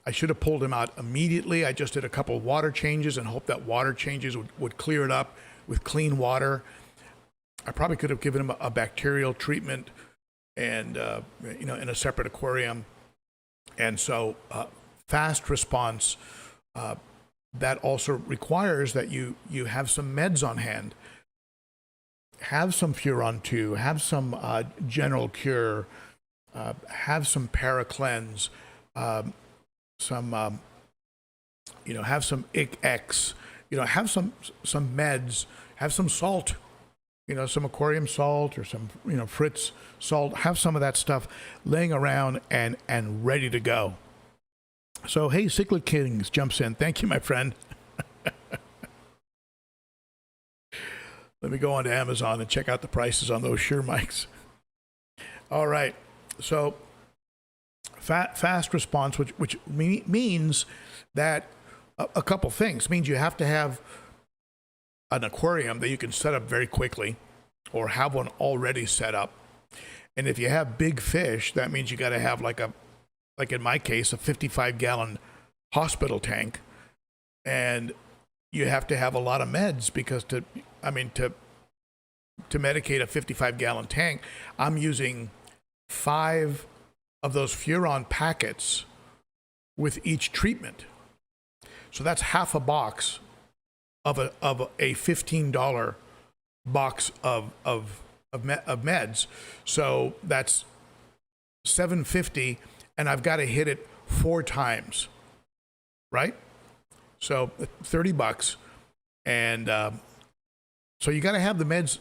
Speaker 1: I should have pulled him out immediately. I just did a couple of water changes and hoped that water changes would clear it up with clean water. I probably could have given him a bacterial treatment and in a separate aquarium. And so fast response, that also requires that you have some meds on hand. Have some Furon 2, have some General Cure, have some Paracleanse, have some IC-X, have some meds, have some salt, some aquarium salt or some, Fritz salt, have some of that stuff laying around and ready to go. So, hey, Cichlid Kings jumps in. Thank you, my friend. Let me go on to Amazon and check out the prices on those Shure mics. All right. So, fast response, which means that a couple things. It means you have to have an aquarium that you can set up very quickly, or have one already set up. And if you have big fish, that means you got to have like in my case, a 55-gallon hospital tank, and you have to have a lot of meds, because to medicate a 55-gallon tank, I'm using 5 of those Furon packets with each treatment. So that's half a box of a $15 box of meds. So that's $7.50, and I've got to hit it 4 times, right? So $30, and so you got to have the meds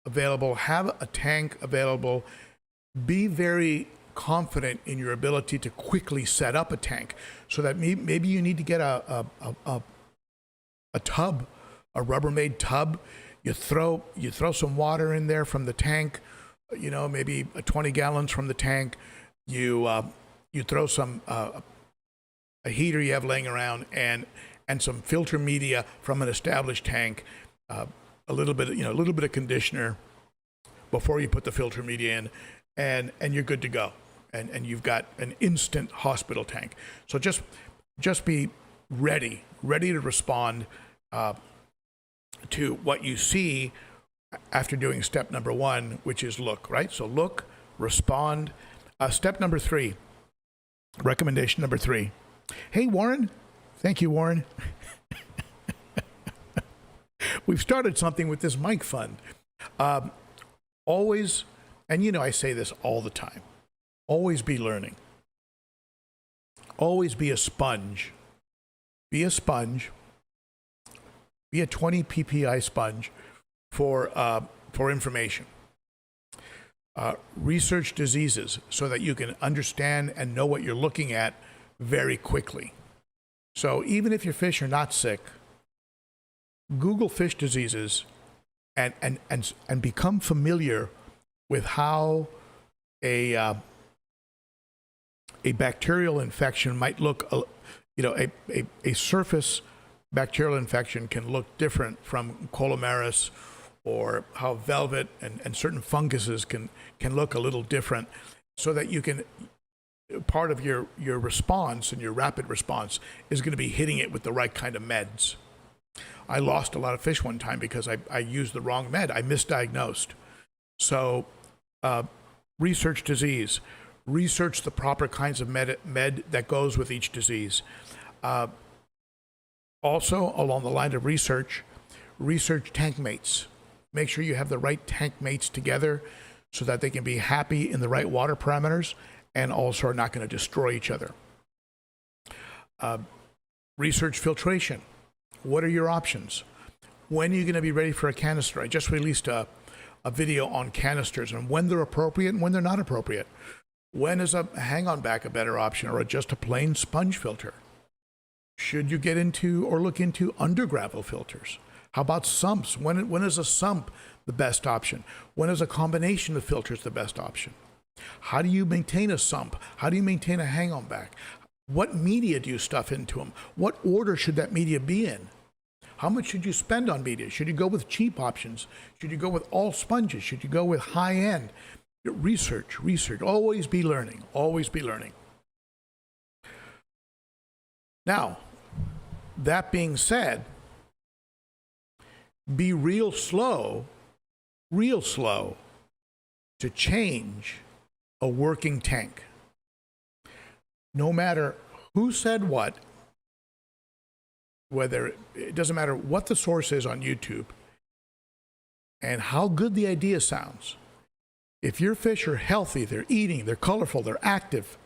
Speaker 1: available, have a tank available, be very confident in your ability to quickly set up a tank, so that maybe you need to get a tub, a Rubbermaid tub. You throw some water in there from the tank, maybe 20 gallons from the tank. You throw some a heater you have laying around, and some filter media from an established tank, a little bit of conditioner before you put the filter media in, and you're good to go. And you've got an instant hospital tank. So just be ready to respond to what you see after doing step number 1, which is look, right? So look, respond. Step number 3, recommendation number 3. Hey, Warren. Thank you, Warren. We've started something with this mic fund. Always, and I say this all the time, always be learning. Always be a sponge. Be a sponge. Be a 20 ppi sponge for information. Research diseases so that you can understand and know what you're looking at very quickly. So even if your fish are not sick, Google fish diseases and become familiar with how a bacterial infection might look. A surface bacterial infection can look different from colomaris, or how velvet and certain funguses can look a little different, so that you can, part of your response and your rapid response is going to be hitting it with the right kind of meds. I lost a lot of fish one time because I used the wrong med. I misdiagnosed. So research disease, research the proper kinds of med that goes with each disease. Also, along the line of research tank mates. Make sure you have the right tank mates together so that they can be happy in the right water parameters and also are not going to destroy each other. Research filtration. What are your options? When are you going to be ready for a canister? I just released a video on canisters and when they're appropriate and when they're not appropriate. When is a hang-on back a better option, or just a plain sponge filter? Should you get into or look into undergravel filters? How about sumps? When is a sump the best option? When is a combination of filters the best option? How do you maintain a sump? How do you maintain a hang-on back? What media do you stuff into them? What order should that media be in? How much should you spend on media? Should you go with cheap options? Should you go with all sponges? Should you go with high-end? Research. Always be learning. Always be learning. Now, that being said, be real slow to change a working tank. No matter who said what, it doesn't matter what the source is on YouTube and how good the idea sounds. If your fish are healthy, they're eating, they're colorful, they're active,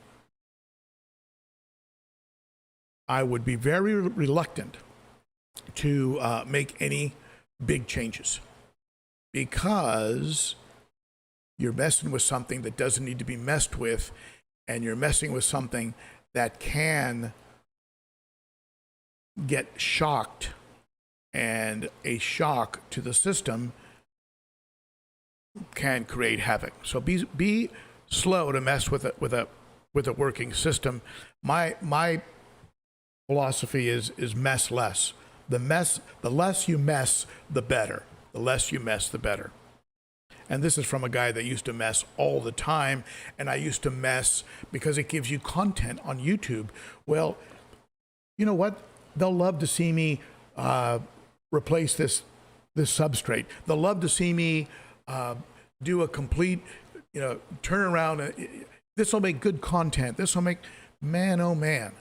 Speaker 1: I would be very reluctant to make any big changes, because you're messing with something that doesn't need to be messed with, and you're messing with something that can get shocked, and a shock to the system can create havoc. So be slow to mess with a working system. My philosophy is mess less. The less you mess, the better. The less you mess, the better. And this is from a guy that used to mess all the time, and I used to mess because it gives you content on YouTube. Well, you know what? They'll love to see me replace this substrate. They'll love to see me do a complete, turnaround. This will make good content. This will make, man, oh man.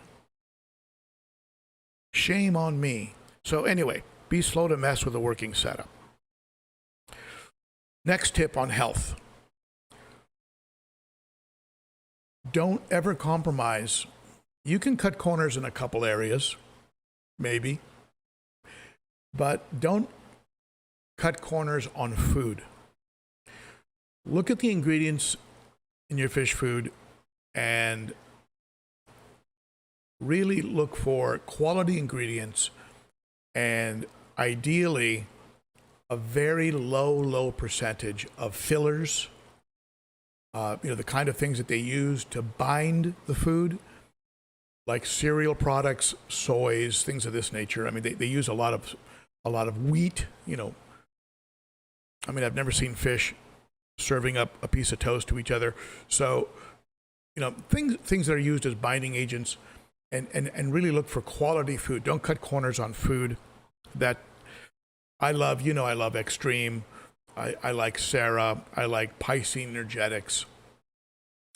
Speaker 1: Shame on me. So anyway, be slow to mess with a working setup. Next tip on health. Don't ever compromise. You can cut corners in a couple areas, maybe, but don't cut corners on food. Look at the ingredients in your fish food and really look for quality ingredients, and ideally a very low percentage of fillers, the kind of things that they use to bind the food, like cereal products, soys, things of this nature. I mean, they use a lot of wheat, I mean, I've never seen fish serving up a piece of toast to each other. So, things that are used as binding agents, and really look for quality food. Don't cut corners on food that I love. I love Extreme. I like Sarah. I like Piscine Energetics.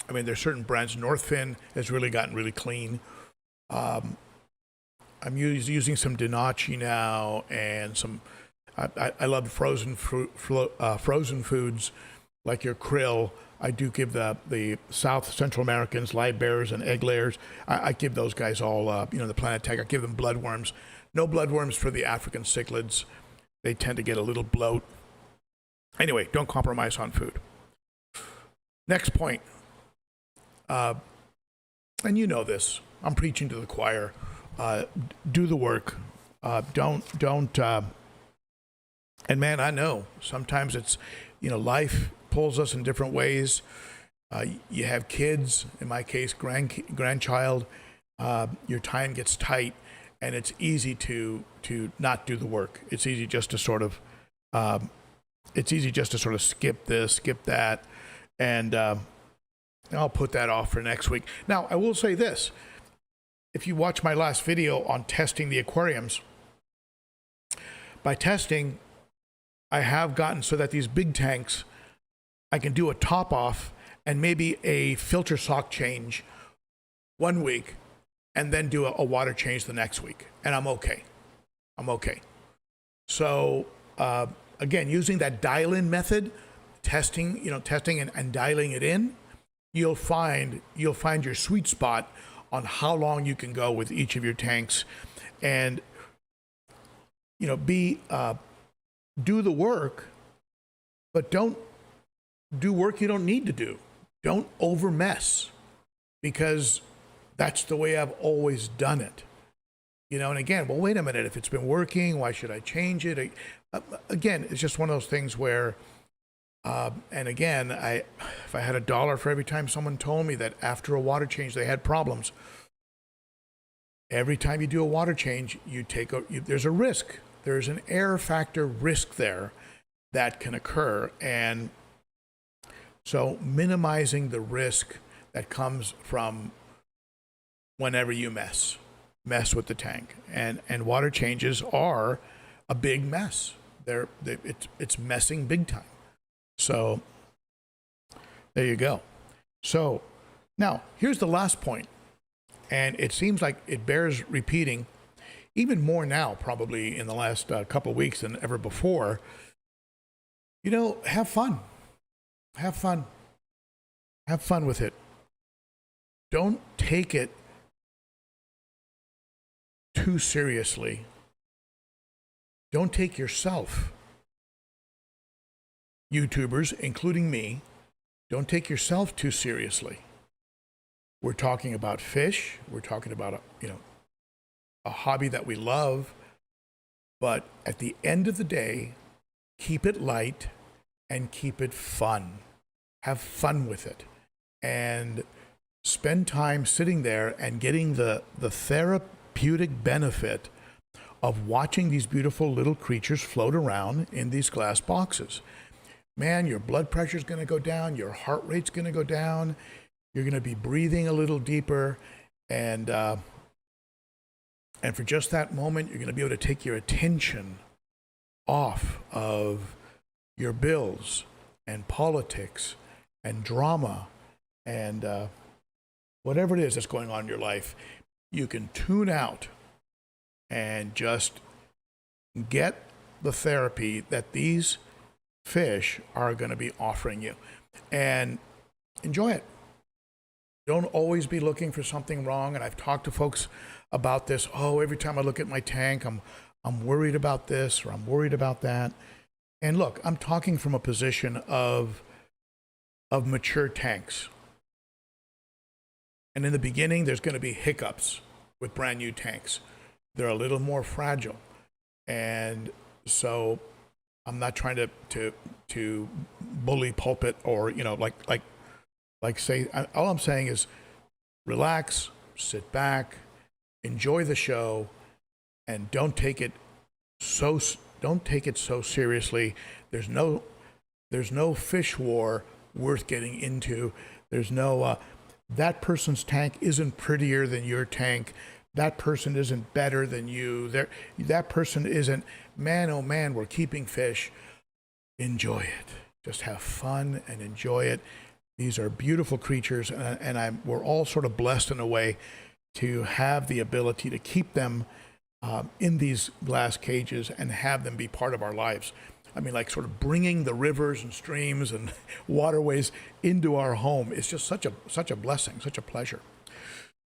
Speaker 1: I mean, there's certain brands. Northfin has really gotten really clean. I'm using some Denachi now, and some. I love frozen foods. like your krill. I do give the South Central Americans, Livebearers and egg layers. I give those guys all, the Planet Tech. I give them bloodworms. No bloodworms for the African cichlids. They tend to get a little bloat. Anyway, don't compromise on food. Next point, and you know this. I'm preaching to the choir. Do the work. Don't. And man, I know sometimes it's, life pulls us in different ways. You have kids, in my case, grandchild. Your time gets tight, and it's easy to not do the work. It's easy just to sort of, skip this, skip that, and I'll put that off for next week. Now, I will say this: if you watch my last video on testing the aquariums, by testing, I have gotten so that these big tanks, I can do a top off and maybe a filter sock change one week and then do a water change the next week. And I'm okay. So again, using that dial-in method, testing and dialing it in, you'll find your sweet spot on how long you can go with each of your tanks. And, do the work, but don't do work you don't need to do. Don't over mess, because that's the way I've always done it. And again, well, wait a minute, if it's been working, why should I change it? Again, it's just one of those things where, and again, if I had $1 for every time someone told me that after a water change they had problems, every time you do a water change, there's a risk. There's an error factor risk there that can occur. And so minimizing the risk that comes from whenever you mess with the tank. And water changes are a big mess. It's messing big time. So there you go. So now here's the last point. And it seems like it bears repeating even more now, probably in the last couple of weeks than ever before. Have fun. Have fun with it. Don't take it too seriously. Don't take yourself, YouTubers, including me, don't take yourself too seriously. We're talking about fish. We're talking about a hobby that we love, but at the end of the day, keep it light and keep it fun. Have fun with it, and spend time sitting there and getting the therapeutic benefit of watching these beautiful little creatures float around in these glass boxes. Man, your blood pressure is going to go down, your heart rate's going to go down, you're going to be breathing a little deeper, and for just that moment, you're going to be able to take your attention off of your bills and politics and drama and whatever it is that's going on in your life. You can tune out and just get the therapy that these fish are going to be offering you, and enjoy it. Don't always be looking for something wrong. And I've talked to folks about this. Oh, every time I look at my tank, I'm worried about this or I'm worried about that. And look, I'm talking from a position of mature tanks. And in the beginning, there's going to be hiccups with brand new tanks. They're a little more fragile. And so I'm not trying to bully pulpit or, say, all I'm saying is relax, sit back, enjoy the show, and don't take it so seriously. There's no fish war worth getting into. There's no that person's tank isn't prettier than your tank. That person isn't better than you. That person isn't. Man, oh man, we're keeping fish. Enjoy it. Just have fun and enjoy it. These are beautiful creatures, and we're all sort of blessed in a way to have the ability to keep them in these glass cages and have them be part of our lives. I mean, like sort of bringing the rivers and streams and waterways into our home is just such a blessing, such a pleasure.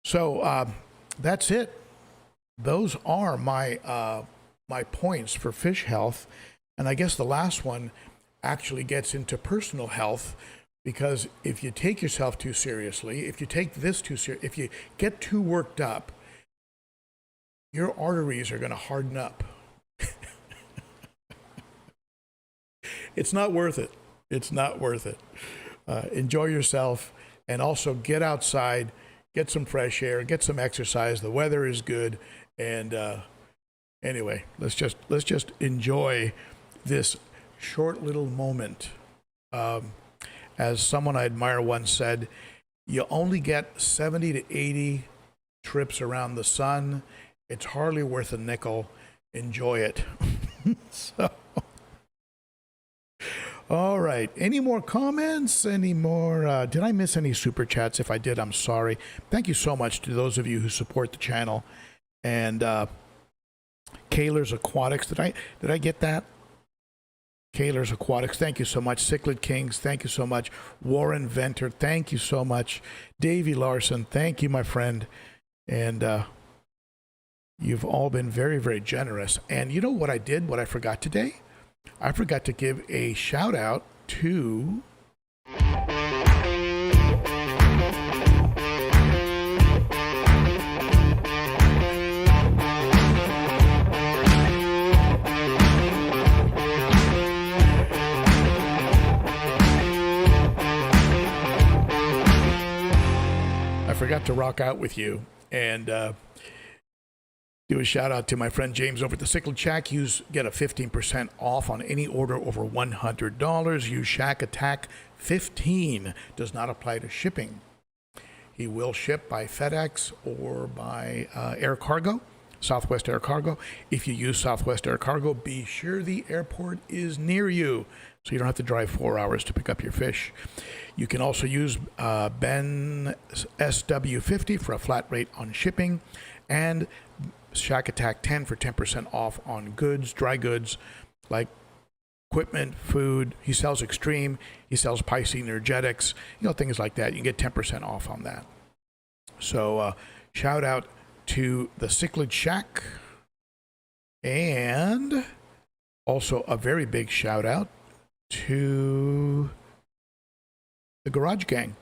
Speaker 1: So that's it. Those are my my points for fish health, and I guess the last one actually gets into personal health, because if you take yourself too seriously, if you take this too seriously, if you get too worked up, your arteries are going to harden up. It's not worth it. It's not worth it. Enjoy yourself, and also get outside, get some fresh air, get some exercise. The weather is good, and anyway, let's just enjoy this short little moment. As someone I admire once said, you only get 70 to 80 trips around the sun. It's hardly worth a nickel. Enjoy it. So, all right. Any more comments? Any more? Did I miss any super chats? If I did, I'm sorry. Thank you so much to those of you who support the channel. And Kaler's Aquatics. Did I get that? Kaler's Aquatics, thank you so much. Cichlid Kings, thank you so much. Warren Venter, thank you so much. Davey Larson, thank you, my friend. And you've all been very, very generous. And you know what I did, what I forgot today? I forgot to give a shout out to rock out with you and do a shout out to my friend James over at the Cichlid Shack. Get a 15% off on any order over $100. Use Shack Attack 15. Does not apply to shipping. He will ship by FedEx or by air cargo, Southwest Air Cargo. If you use Southwest Air Cargo, be sure the airport is near you, so you don't have to drive 4 hours to pick up your fish. You can also use Ben SW50 for a flat rate on shipping, and Shack Attack 10 for 10% off on goods, dry goods, like equipment, food. He sells Extreme. He sells Pisces Energetics, things like that. You can get 10% off on that. So shout out to the Cichlid Shack, and also a very big shout out to the Garage Gang.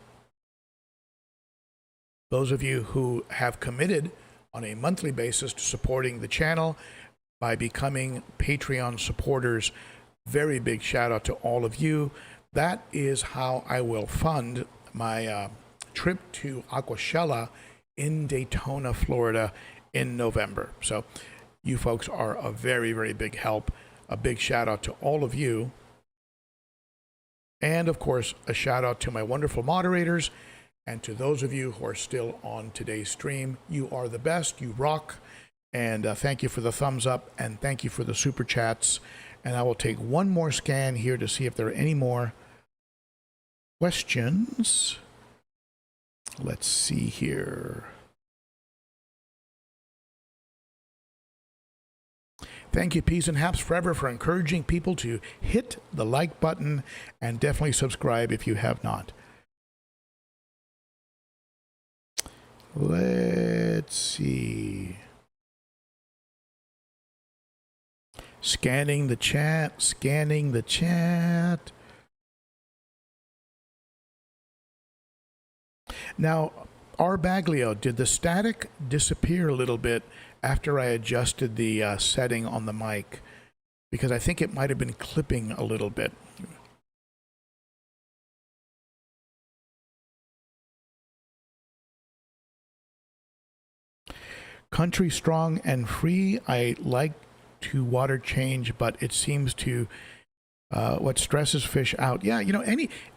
Speaker 1: Those of you who have committed on a monthly basis to supporting the channel by becoming Patreon supporters, very big shout out to all of you. That is how I will fund my trip to Aquashella in Daytona, Florida in November. So you folks are a very, very big help. A big shout out to all of you. And of course, a shout out to my wonderful moderators, and to those of you who are still on today's stream. You are the best. You rock. And thank you for the thumbs up, and thank you for the super chats. And I will take one more scan here to see if there are any more questions. Let's see here. Thank you, Peas and Haps Forever, for encouraging people to hit the like button, and definitely subscribe if you have not. Let's see. Scanning the chat, scanning the chat. Now, R. Baglio, did the static disappear a little bit after I adjusted the setting on the mic? Because I think it might have been clipping a little bit. Country Strong and Free, I like to water change, but it seems to what stresses fish out. Yeah,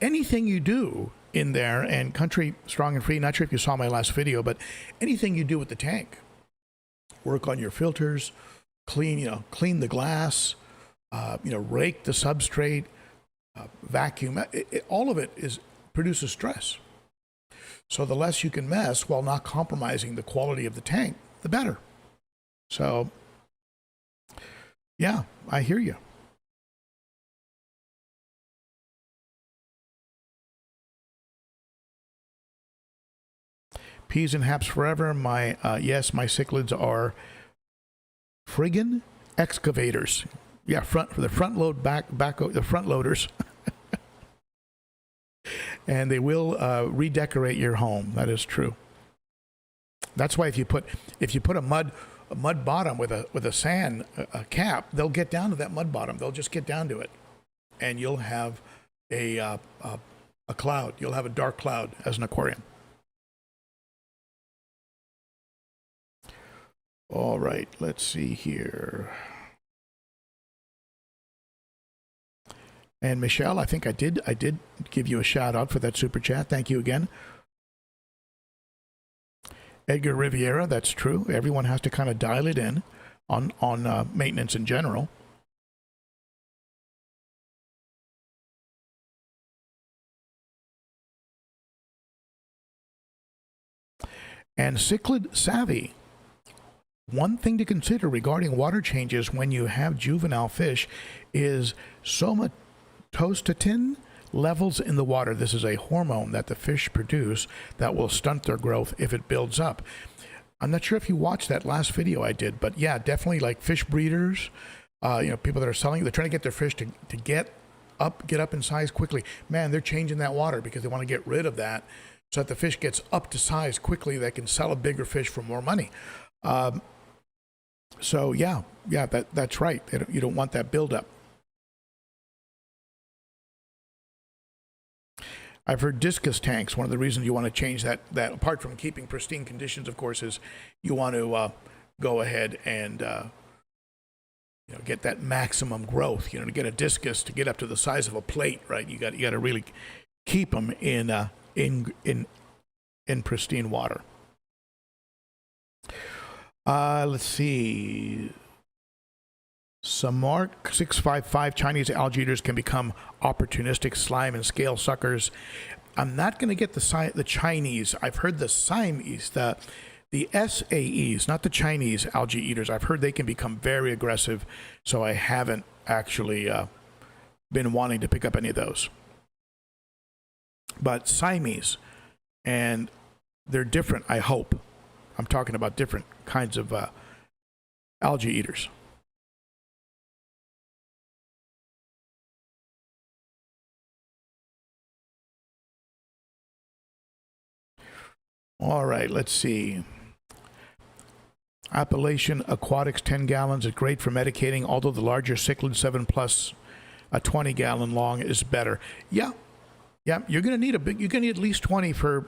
Speaker 1: anything you do in there, and Country Strong and Free, not sure if you saw my last video, but anything you do with the tank, work on your filters, clean the glass, rake the substrate, vacuum, all of it produces stress. So the less you can mess while not compromising the quality of the tank, the better. So yeah, I hear you. Peas and haps forever. My yes, my cichlids are friggin' excavators. Yeah, the front load the front loaders. And they will redecorate your home. That is true. That's why if you put a mud bottom with a sand cap, they'll get down to that mud bottom. They'll just get down to it, and you'll have a cloud. You'll have a dark cloud as an aquarium. All right, let's see here. And Michelle, I think I did give you a shout out for that super chat. Thank you again. Edgar Riviera, that's true. Everyone has to kind of dial it in on maintenance in general. And Cichlid Savvy. One thing to consider regarding water changes when you have juvenile fish is somatostatin levels in the water. This is a hormone that the fish produce that will stunt their growth if it builds up. I'm not sure if you watched that last video I did, but yeah, definitely like fish breeders, people that are selling, they're trying to get their fish to get up in size quickly. Man, they're changing that water because they want to get rid of that so that the fish gets up to size quickly. They can sell a bigger fish for more money. So yeah, that's right. You don't want that buildup. I've heard discus tanks. One of the reasons you want to change that apart from keeping pristine conditions, of course, is you want to go ahead and get that maximum growth. To get a discus to get up to the size of a plate, right? You got to really keep them in pristine water. Let's see. Samark 655, Chinese algae eaters can become opportunistic slime and scale suckers. I'm not going to get the Chinese. I've heard the Siamese, the SAEs, not the Chinese algae eaters. I've heard they can become very aggressive, so I haven't actually been wanting to pick up any of those. But Siamese, and they're different, I hope. I'm talking about different kinds of algae eaters. All right, let's see. Appalachian Aquatics 10 gallons is great for medicating, although the larger Cichlid 7 Plus, a 20-gallon long, is better. Yeah, you're going to need at least 20 for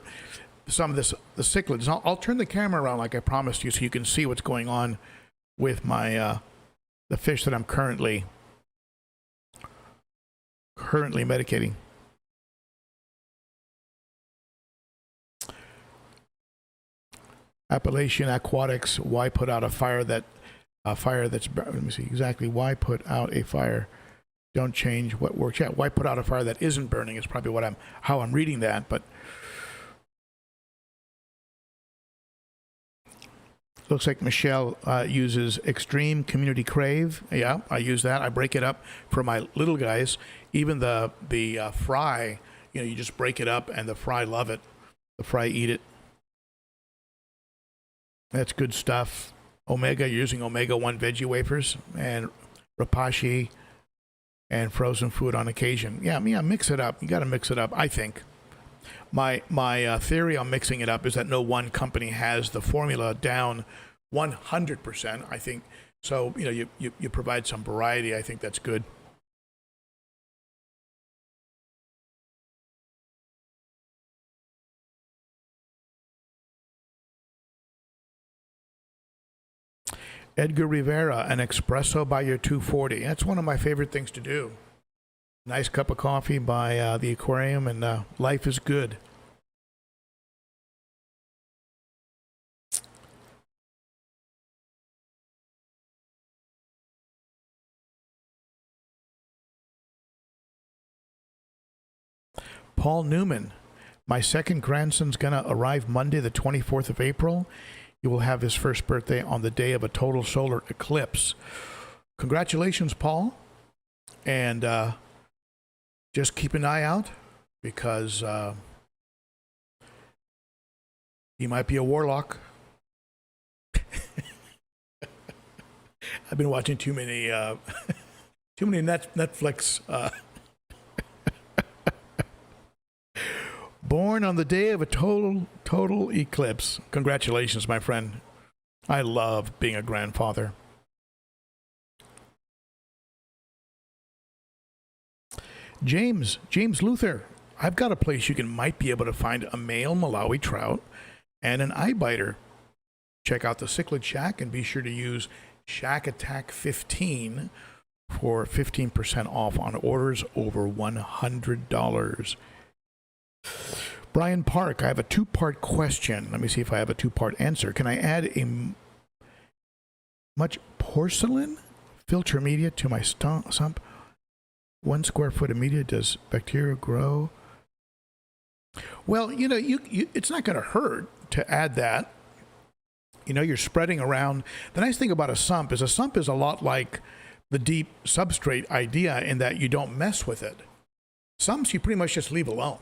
Speaker 1: some of the cichlids. I'll turn the camera around like I promised you so you can see what's going on with my the fish that I'm currently medicating. Appalachian Aquatics, why put out a fire that's let me see exactly, why put out a fire, don't change what works. Yeah, why put out a fire that isn't burning is probably how I'm reading that, but looks like Michelle uses Extreme Community Crave. Yeah, I use that. I break it up for my little guys. Even the fry, you just break it up and the fry love it. The fry eat it. That's good stuff. Omega, you're using omega-1 veggie wafers and rapashi and frozen food on occasion. Yeah, mix it up. You got to mix it up, I think. My theory on mixing it up is that no one company has the formula down 100%. I think so. You provide some variety. I think that's good. Edgar Rivera, an espresso by your 240. That's one of my favorite things to do. Nice cup of coffee by the aquarium, and life is good. Paul Newman, my second grandson's going to arrive Monday, the 24th of April. He will have his first birthday on the day of a total solar eclipse. Congratulations, Paul. And just keep an eye out because He might be a warlock. I've been watching too many Netflix. Born on the day of a total eclipse. Congratulations, my friend. I love being a grandfather. James Luther. I've got a place you might be able to find a male Malawi trout and an eye biter. Check out the Cichlid Shack and be sure to use Shack Attack 15 for 15% off on orders over $100. Brian Park, I have a two-part question. Let me see if I have a two-part answer. Can I add a much porcelain filter media to my sump? 1 square foot of media, does bacteria grow? Well, you know, it's not going to hurt to add that. You know, you're spreading around. The nice thing about a sump is a lot like the deep substrate idea in that you don't mess with it. Sumps you pretty much just leave alone.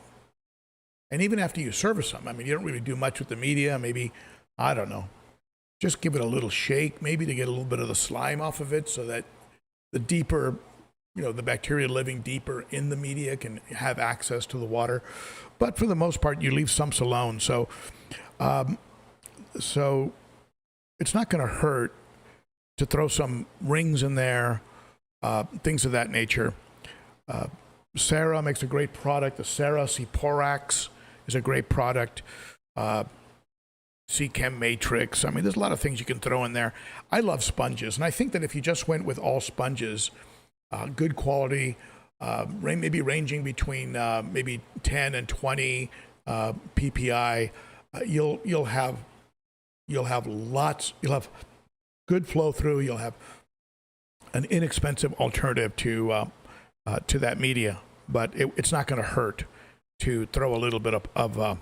Speaker 1: And even after you service them, I mean, you don't really do much with the media. Maybe, I don't know, just give it a little shake, maybe to get a little bit of the slime off of it so that the deeper, you know, the bacteria living deeper in the media can have access to the water. But for the most part, you leave sumps alone. So it's not going to hurt to throw some rings in there, things of that nature. Sarah makes a great product. The Sarah Ciporax is a great product. C-Chem Matrix. I mean, there's a lot of things you can throw in there. I love sponges, and I think that if you just went with all sponges, good quality, maybe ranging between maybe 10 and 20 PPI, you'll have good flow through. You'll have an inexpensive alternative to that media, but it's not going to hurt to throw a little bit of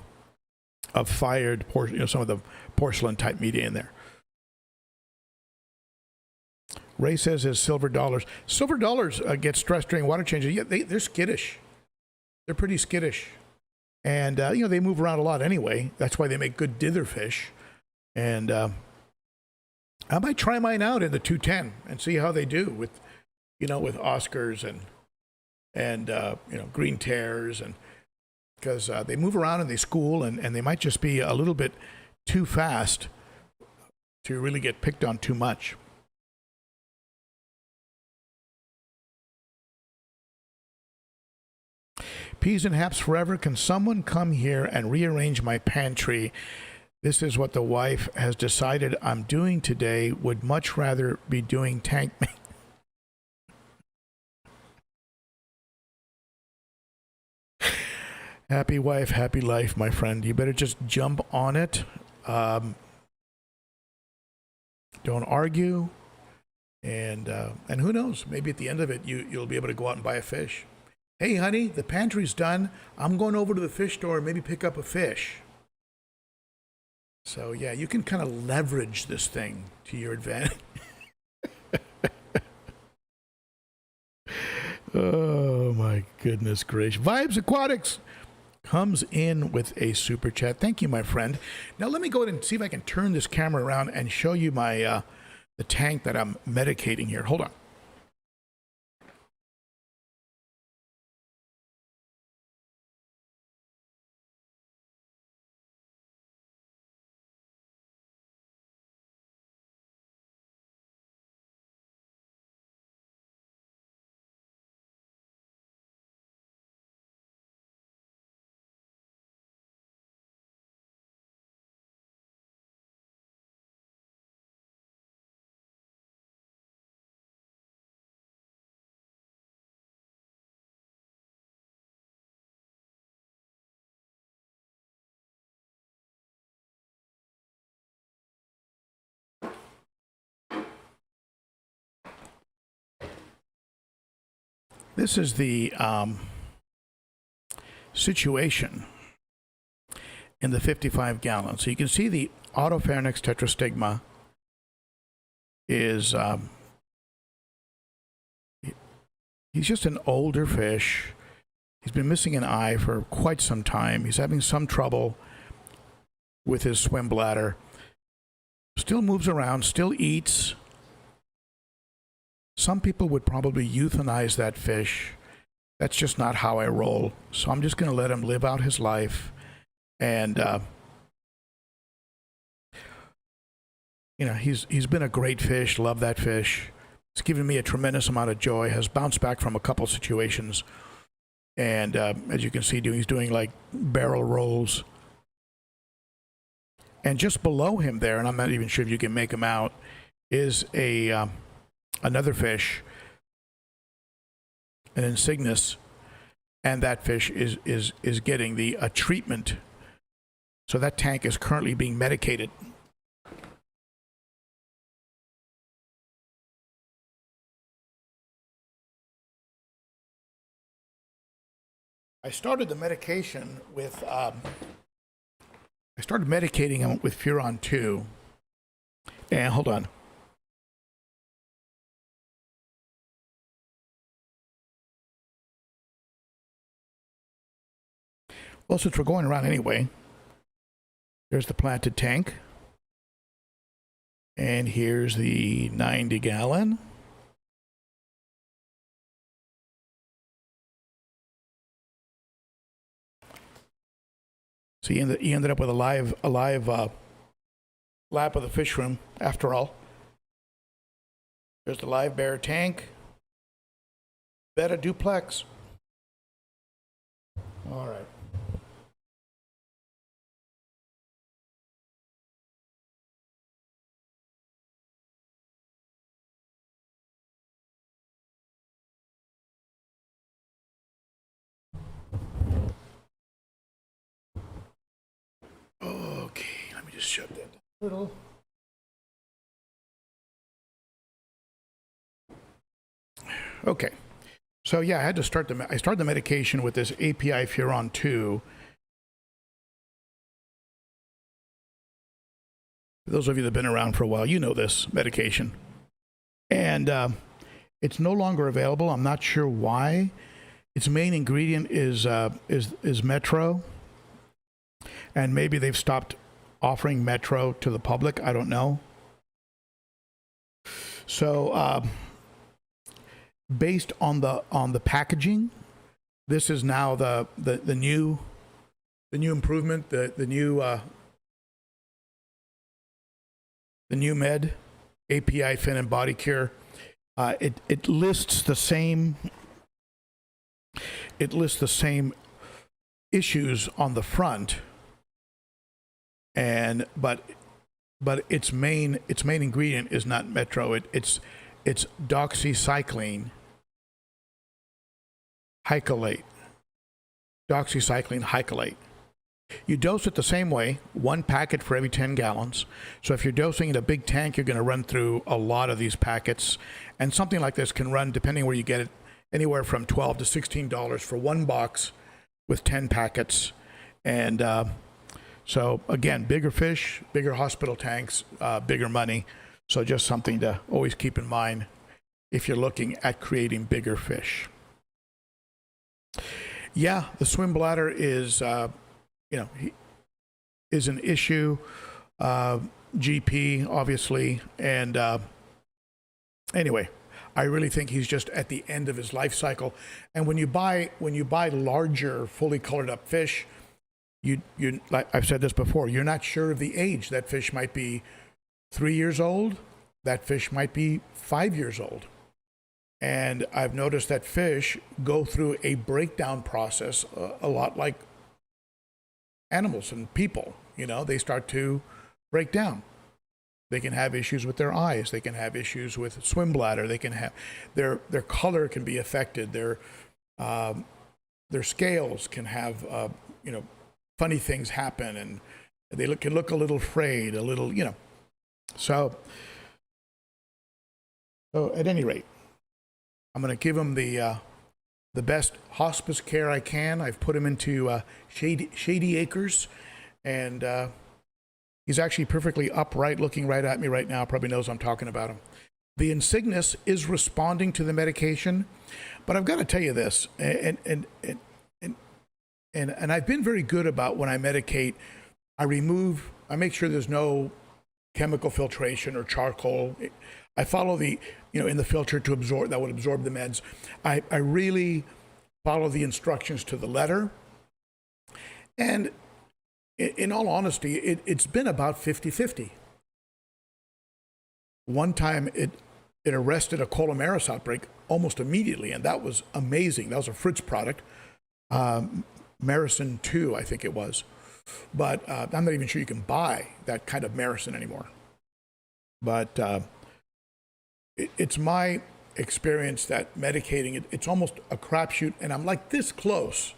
Speaker 1: fired, some of the porcelain type media in there. Ray says his silver dollars. Silver dollars get stressed during water changes. Yeah, they're skittish. They're pretty skittish, and you know, they move around a lot anyway. That's why they make good dither fish. And I might try mine out in the 210 and see how they do with Oscars and you know, green tears, and because they move around and they school, and they might just be a little bit too fast to really get picked on too much. Peas and Haps Forever. Can someone come here and rearrange my pantry? This is what the wife has decided I'm doing today. Would much rather be doing tank maintenance. Happy wife, happy life, my friend. You better just jump on it. Don't argue. And who knows? Maybe at the end of it, you'll be able to go out and buy a fish. Hey, honey, the pantry's done. I'm going over to the fish store and maybe pick up a fish. So, yeah, you can kind of leverage this thing to your advantage. Oh, my goodness gracious. Vibes Aquatics comes in with a super chat. Thank you, my friend. Now, let me go ahead and see if I can turn this camera around and show you my the tank that I'm medicating here. Hold on. This is the situation in the 55 gallons. So you can see the Autopharynx tetrastigma is, he's just an older fish. He's been missing an eye for quite some time. He's having some trouble with his swim bladder. Still moves around, still eats. Some people would probably euthanize that fish. That's just not how I roll. So I'm just going to let him live out his life. And, he's been a great fish. Love that fish. It's given me a tremendous amount of joy. Has bounced back from a couple situations. And as you can see, he's doing like barrel rolls. And just below him there, and I'm not even sure if you can make him out, is another fish, an insignis, and that fish is getting a treatment. So that tank is currently being medicated. I started the medication with I started medicating him with Furon 2. And hold on. Well, since we're going around anyway, there's the planted tank. And here's the 90-gallon. So he ended up with a live lap of the fish room, after all. There's the Livebearer tank. Betta duplex. All right. Okay, let me just shut that down a little. Okay, so yeah, I had to start I started the medication with this API Furon 2. For those of you that have been around for a while, you know this medication. And it's no longer available. I'm not sure why. Its main ingredient is Metro. And maybe they've stopped offering Metro to the public. I don't know. So based on the packaging, this is now the new improvement, the new med API Fin and Body Cure. It lists the same issues on the front, and but its main ingredient is not Metro. It's doxycycline hycolate. Doxycycline hycolate. You dose it the same way, 1 packet for every 10 gallons. So if you're dosing in a big tank, you're going to run through a lot of these packets. And something like this can run, depending where you get it, anywhere from $12 to $16 for 1 box with 10 packets. And so again, bigger fish, bigger hospital tanks, bigger money. So just something to always keep in mind if you're looking at creating bigger fish. Yeah, the swim bladder is, is an issue. GP, obviously. And anyway, I really think he's just at the end of his life cycle. And when you buy larger, fully colored up fish, you like I've said this before, you're not sure of the age. That fish might be 3 years old. That fish might be 5 years old. And I've noticed that fish go through a breakdown process a lot like animals and people. They start to break down. They can have issues with their eyes. They can have issues with swim bladder. They can have their color can be affected. Their scales can have funny things happen, and they can look a little frayed, a little So at any rate, I'm going to give him the best hospice care I can. I've put him into Shady Acres, and he's actually perfectly upright, looking right at me right now. Probably knows I'm talking about him. The insignis is responding to the medication, but I've got to tell you this, and I've been very good about when I medicate I make sure there's no chemical filtration or charcoal. I follow the, in the filter to absorb, that would absorb the meds. I really follow the instructions to the letter. And in all honesty, it's been about 50-50. One time it arrested a choleravirus outbreak almost immediately, and that was amazing. That was a Fritz product, Maricin 2, I think it was. But I'm not even sure you can buy that kind of Maricin anymore. But it's my experience that medicating, it's almost a crapshoot, and I'm like this close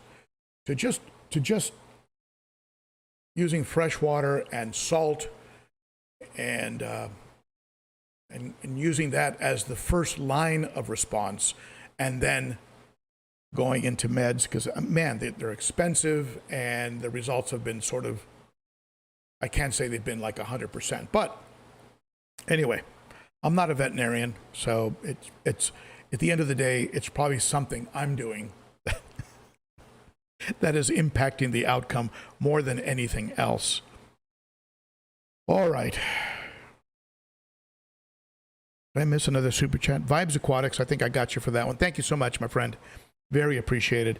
Speaker 1: to just using fresh water and salt and using that as the first line of response, and then going into meds, because man, they're expensive, and the results have been sort of, I can't say they've been like 100%, but anyway, I'm not a veterinarian, so it's at the end of the day, it's probably something I'm doing that is impacting the outcome more than anything else. All right. Did I miss another super chat? Vibes Aquatics, I think I got you for that one. Thank you so much, my friend. Very appreciated.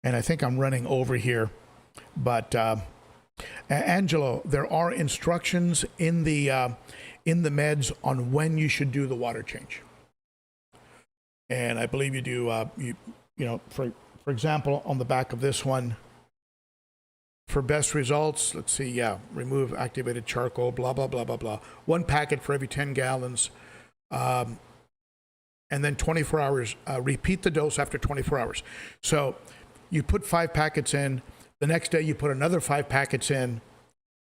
Speaker 1: And I think I'm running over here. But Angelo, there are instructions in the meds on when you should do the water change. And I believe you do, for example, on the back of this one, for best results, let's see, yeah, remove activated charcoal, blah, blah, blah, blah, blah. 1 packet for every 10 gallons. And then 24 hours, repeat the dose after 24 hours. So you put 5 packets in, the next day you put another 5 packets in,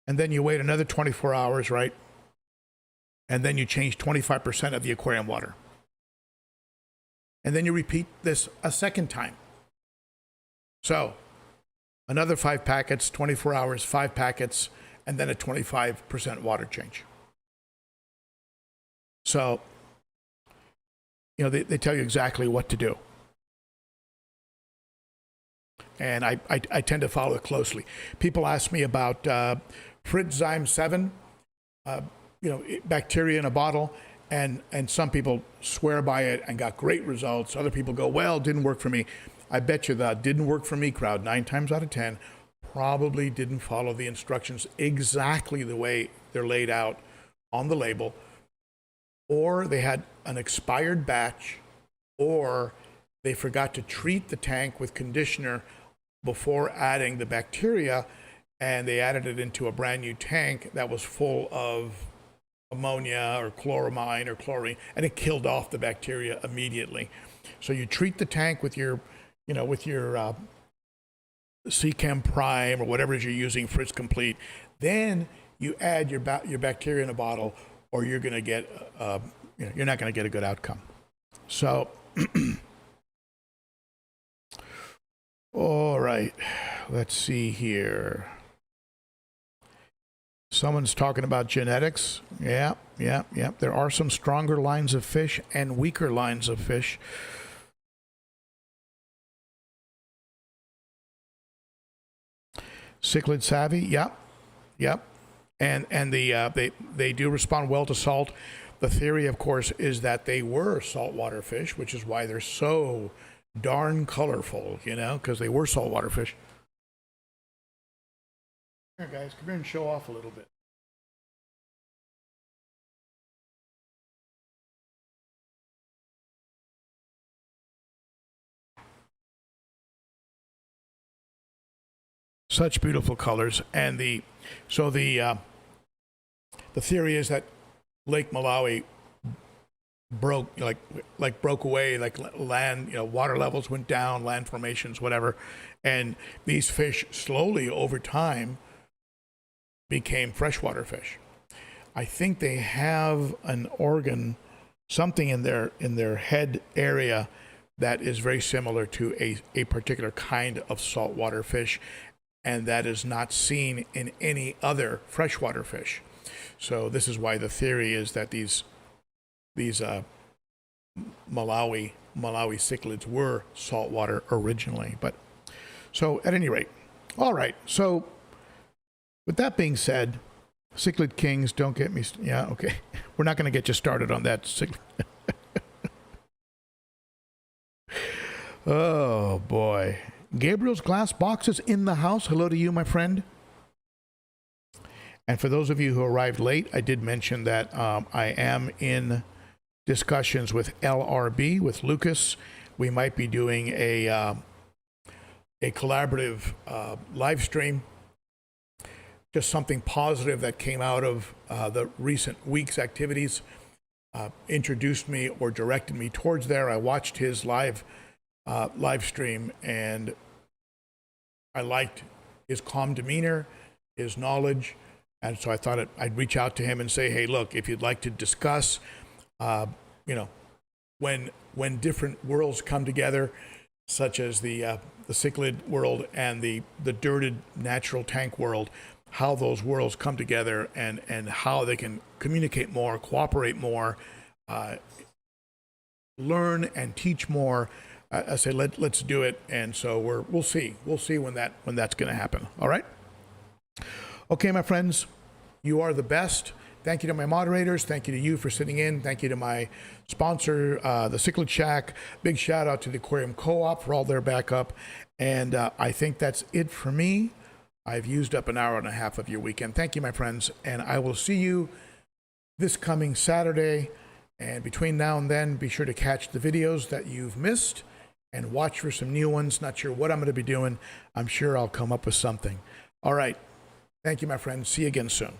Speaker 1: and then you wait another 24 hours, right? And then you change 25% of the aquarium water. And then you repeat this a second time. So another 5 packets, 24 hours, 5 packets, and then a 25% water change. So, they tell you exactly what to do. And I tend to follow it closely. People ask me about Fritzyme 7, bacteria in a bottle, and some people swear by it and got great results. Other people go, well, it didn't work for me. I bet you that didn't work for me crowd, 9 times out of 10, probably didn't follow the instructions exactly the way they're laid out on the label, or they had an expired batch, or they forgot to treat the tank with conditioner before adding the bacteria, and they added it into a brand new tank that was full of ammonia or chloramine or chlorine, and it killed off the bacteria immediately. So you treat the tank with your Sechem Prime or whatever it is you're using, Fritz Complete. Then you add your bacteria in a bottle, or you're going to get, you're not going to get a good outcome. So, all right, let's see here. Someone's talking about genetics. Yeah. There are some stronger lines of fish and weaker lines of fish. Cichlid savvy, yep. And they do respond well to salt. The theory, of course, is that they were saltwater fish, which is why they're so darn colorful, because they were saltwater fish. Here, guys, come here and show off a little bit. Such beautiful colors, and the theory is that Lake Malawi broke away, like land, water levels went down, land formations, whatever, and these fish slowly over time became freshwater fish. I think they have an organ, something in their head area that is very similar to a particular kind of saltwater fish, and that is not seen in any other freshwater fish. So this is why the theory is that these Malawi cichlids were saltwater originally. But so at any rate, all right. So With that being said, Cichlid Kings, don't get me... Yeah, okay. We're not going to get you started on that. Oh, boy. Gabriel's Glass Boxes in the house. Hello to you, my friend. And for those of you who arrived late, I did mention that I am in discussions with LRB, with Lucas. We might be doing a collaborative live stream. Just something positive that came out of the recent week's activities introduced me or directed me towards there. I watched his live stream, and I liked his calm demeanor, his knowledge, and so I thought I'd reach out to him and say, hey, look, if you'd like to discuss, when different worlds come together, such as the cichlid world and the dirted natural tank world, how those worlds come together and how they can communicate more, cooperate more, learn and teach more. I say let's do it, and so we'll see when that's going to happen. All right. Okay, my friends, you are the best. Thank you to my moderators. Thank you to you for sitting in. Thank you to my sponsor, the Cichlid Shack. Big shout out to the Aquarium Co-op for all their backup. And I think that's it for me. I've used up an hour and a half of your weekend. Thank you, my friends. And I will see you this coming Saturday. And between now and then, be sure to catch the videos that you've missed and watch for some new ones. Not sure what I'm going to be doing. I'm sure I'll come up with something. All right. Thank you, my friends. See you again soon.